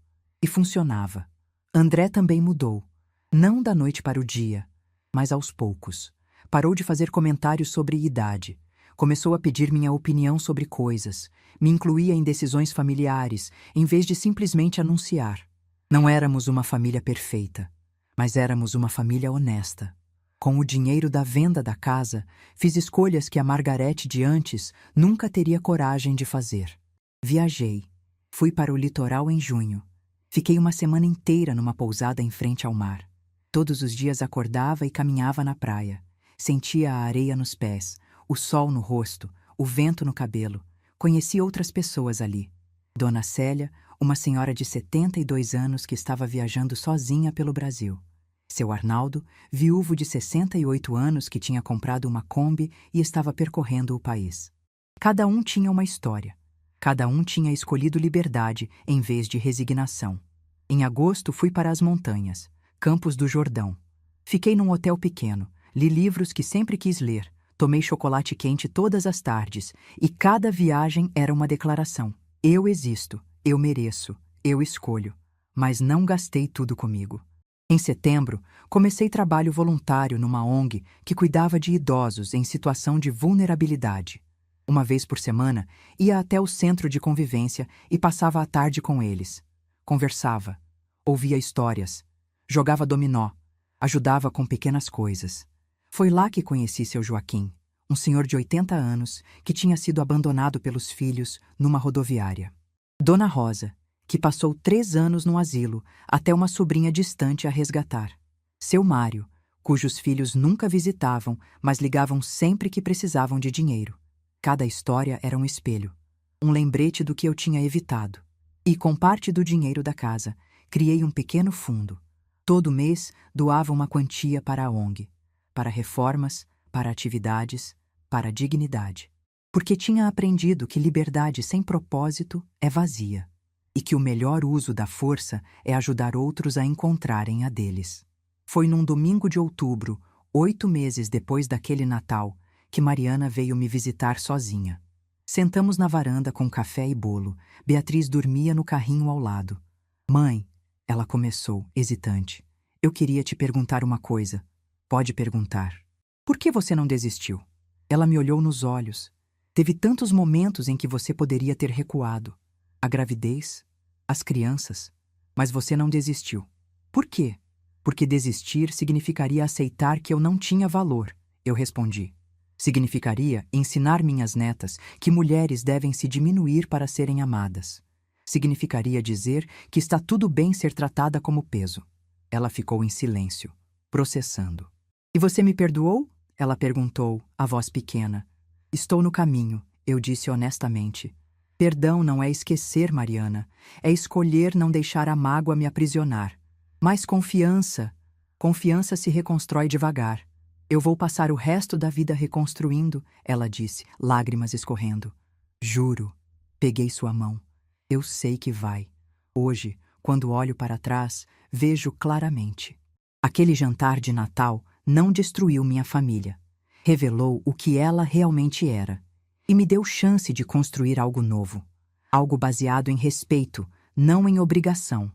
e funcionava. André também mudou. Não da noite para o dia, mas aos poucos. Parou de fazer comentários sobre idade. Começou a pedir minha opinião sobre coisas. Me incluía em decisões familiares, em vez de simplesmente anunciar. Não éramos uma família perfeita, mas éramos uma família honesta. Com o dinheiro da venda da casa, fiz escolhas que a Margarete de antes nunca teria coragem de fazer. Viajei. Fui para o litoral em junho. Fiquei uma semana inteira numa pousada em frente ao mar. Todos os dias acordava e caminhava na praia. Sentia a areia nos pés, o sol no rosto, o vento no cabelo. Conheci outras pessoas ali. Dona Célia, uma senhora de 72 anos que estava viajando sozinha pelo Brasil. Seu Arnaldo, viúvo de 68 anos que tinha comprado uma Kombi e estava percorrendo o país. Cada um tinha uma história. Cada um tinha escolhido liberdade em vez de resignação. Em agosto fui para as montanhas, Campos do Jordão. Fiquei num hotel pequeno, li livros que sempre quis ler, tomei chocolate quente todas as tardes e cada viagem era uma declaração. Eu existo, eu mereço, eu escolho. Mas não gastei tudo comigo. Em setembro, comecei trabalho voluntário numa ONG que cuidava de idosos em situação de vulnerabilidade. Uma vez por semana, ia até o centro de convivência e passava a tarde com eles. Conversava, ouvia histórias, jogava dominó, ajudava com pequenas coisas. Foi lá que conheci seu Joaquim, um senhor de 80 anos que tinha sido abandonado pelos filhos numa rodoviária. Dona Rosa, que passou 3 anos no asilo até uma sobrinha distante a resgatar. Seu Mário, cujos filhos nunca visitavam, mas ligavam sempre que precisavam de dinheiro. Cada história era um espelho, um lembrete do que eu tinha evitado. E com parte do dinheiro da casa, criei um pequeno fundo. Todo mês doava uma quantia para a ONG, para reformas, para atividades, para a dignidade. Porque tinha aprendido que liberdade sem propósito é vazia. E que o melhor uso da força é ajudar outros a encontrarem a deles. Foi num domingo de outubro, 8 meses depois daquele Natal, que Mariana veio me visitar sozinha. Sentamos na varanda com café e bolo. Beatriz dormia no carrinho ao lado. Mãe, ela começou, hesitante. Eu queria te perguntar uma coisa. Pode perguntar. Por que você não desistiu? Ela me olhou nos olhos. Teve tantos momentos em que você poderia ter recuado. A gravidez, as crianças, mas você não desistiu. Por quê? Porque desistir significaria aceitar que eu não tinha valor, eu respondi. Significaria ensinar minhas netas que mulheres devem se diminuir para serem amadas. Significaria dizer que está tudo bem ser tratada como peso. Ela ficou em silêncio, processando. E você me perdoou? Ela perguntou, a voz pequena. Estou no caminho, eu disse honestamente. Perdão não é esquecer, Mariana. É escolher não deixar a mágoa me aprisionar. Mas confiança. Confiança se reconstrói devagar. Eu vou passar o resto da vida reconstruindo, ela disse, lágrimas escorrendo. Juro. Peguei sua mão. Eu sei que vai. Hoje, quando olho para trás, vejo claramente. Aquele jantar de Natal não destruiu minha família. Revelou o que ela realmente era e me deu chance de construir algo novo, algo baseado em respeito, não em obrigação,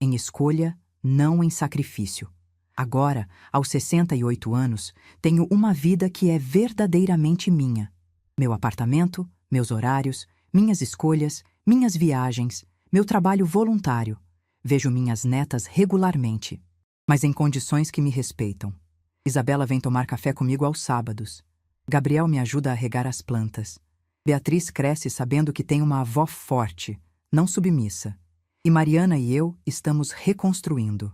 em escolha, não em sacrifício. Agora, aos 68 anos, tenho uma vida que é verdadeiramente minha. Meu apartamento, meus horários, minhas escolhas, minhas viagens, meu trabalho voluntário. Vejo minhas netas regularmente, mas em condições que me respeitam. Isabela vem tomar café comigo aos sábados. Gabriel me ajuda a regar as plantas. Beatriz cresce sabendo que tem uma avó forte, não submissa. E Mariana e eu estamos reconstruindo.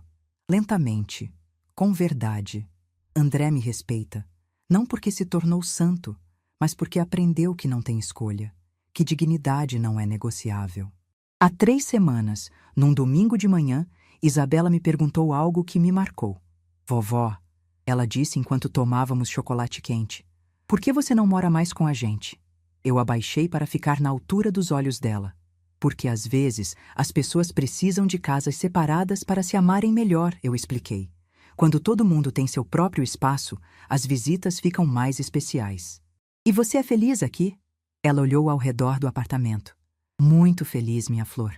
Lentamente, com verdade. André me respeita, não porque se tornou santo, mas porque aprendeu que não tem escolha, que dignidade não é negociável. Há 3 semanas, num domingo de manhã, Isabela me perguntou algo que me marcou. Vovó, ela disse enquanto tomávamos chocolate quente, por que você não mora mais com a gente? Eu abaixei para ficar na altura dos olhos dela. Porque às vezes as pessoas precisam de casas separadas para se amarem melhor, eu expliquei. Quando todo mundo tem seu próprio espaço, as visitas ficam mais especiais. E você é feliz aqui? Ela olhou ao redor do apartamento. Muito feliz, minha flor.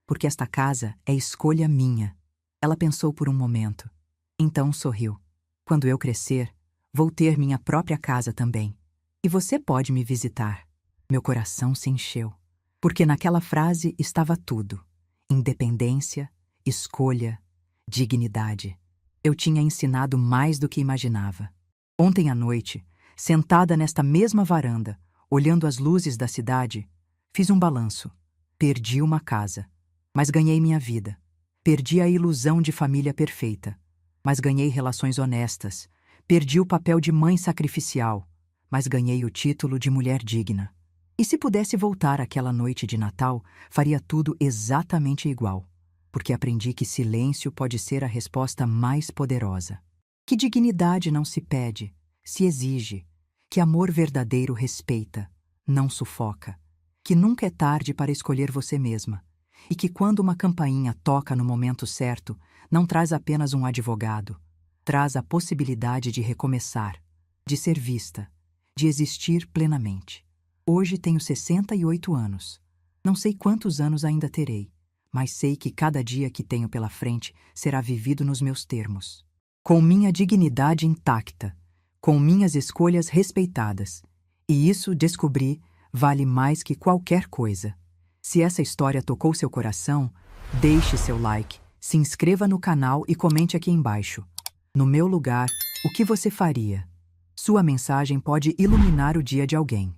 Porque esta casa é escolha minha. Ela pensou por um momento. Então sorriu. Quando eu crescer, vou ter minha própria casa também. E você pode me visitar. Meu coração se encheu. Porque naquela frase estava tudo. Independência, escolha, dignidade. Eu tinha ensinado mais do que imaginava. Ontem à noite, sentada nesta mesma varanda, olhando as luzes da cidade, fiz um balanço. Perdi uma casa, mas ganhei minha vida. Perdi a ilusão de família perfeita, mas ganhei relações honestas. Perdi o papel de mãe sacrificial, mas ganhei o título de mulher digna. E se pudesse voltar àquela noite de Natal, faria tudo exatamente igual, porque aprendi que silêncio pode ser a resposta mais poderosa. Que dignidade não se pede, se exige. Que amor verdadeiro respeita, não sufoca. Que nunca é tarde para escolher você mesma. E que quando uma campainha toca no momento certo, não traz apenas um advogado, traz a possibilidade de recomeçar, de ser vista, de existir plenamente. Hoje tenho 68 anos. Não sei quantos anos ainda terei, mas sei que cada dia que tenho pela frente será vivido nos meus termos. Com minha dignidade intacta, com minhas escolhas respeitadas. E isso, descobri, vale mais que qualquer coisa. Se essa história tocou seu coração, deixe seu like, se inscreva no canal e comente aqui embaixo. No meu lugar, o que você faria? Sua mensagem pode iluminar o dia de alguém.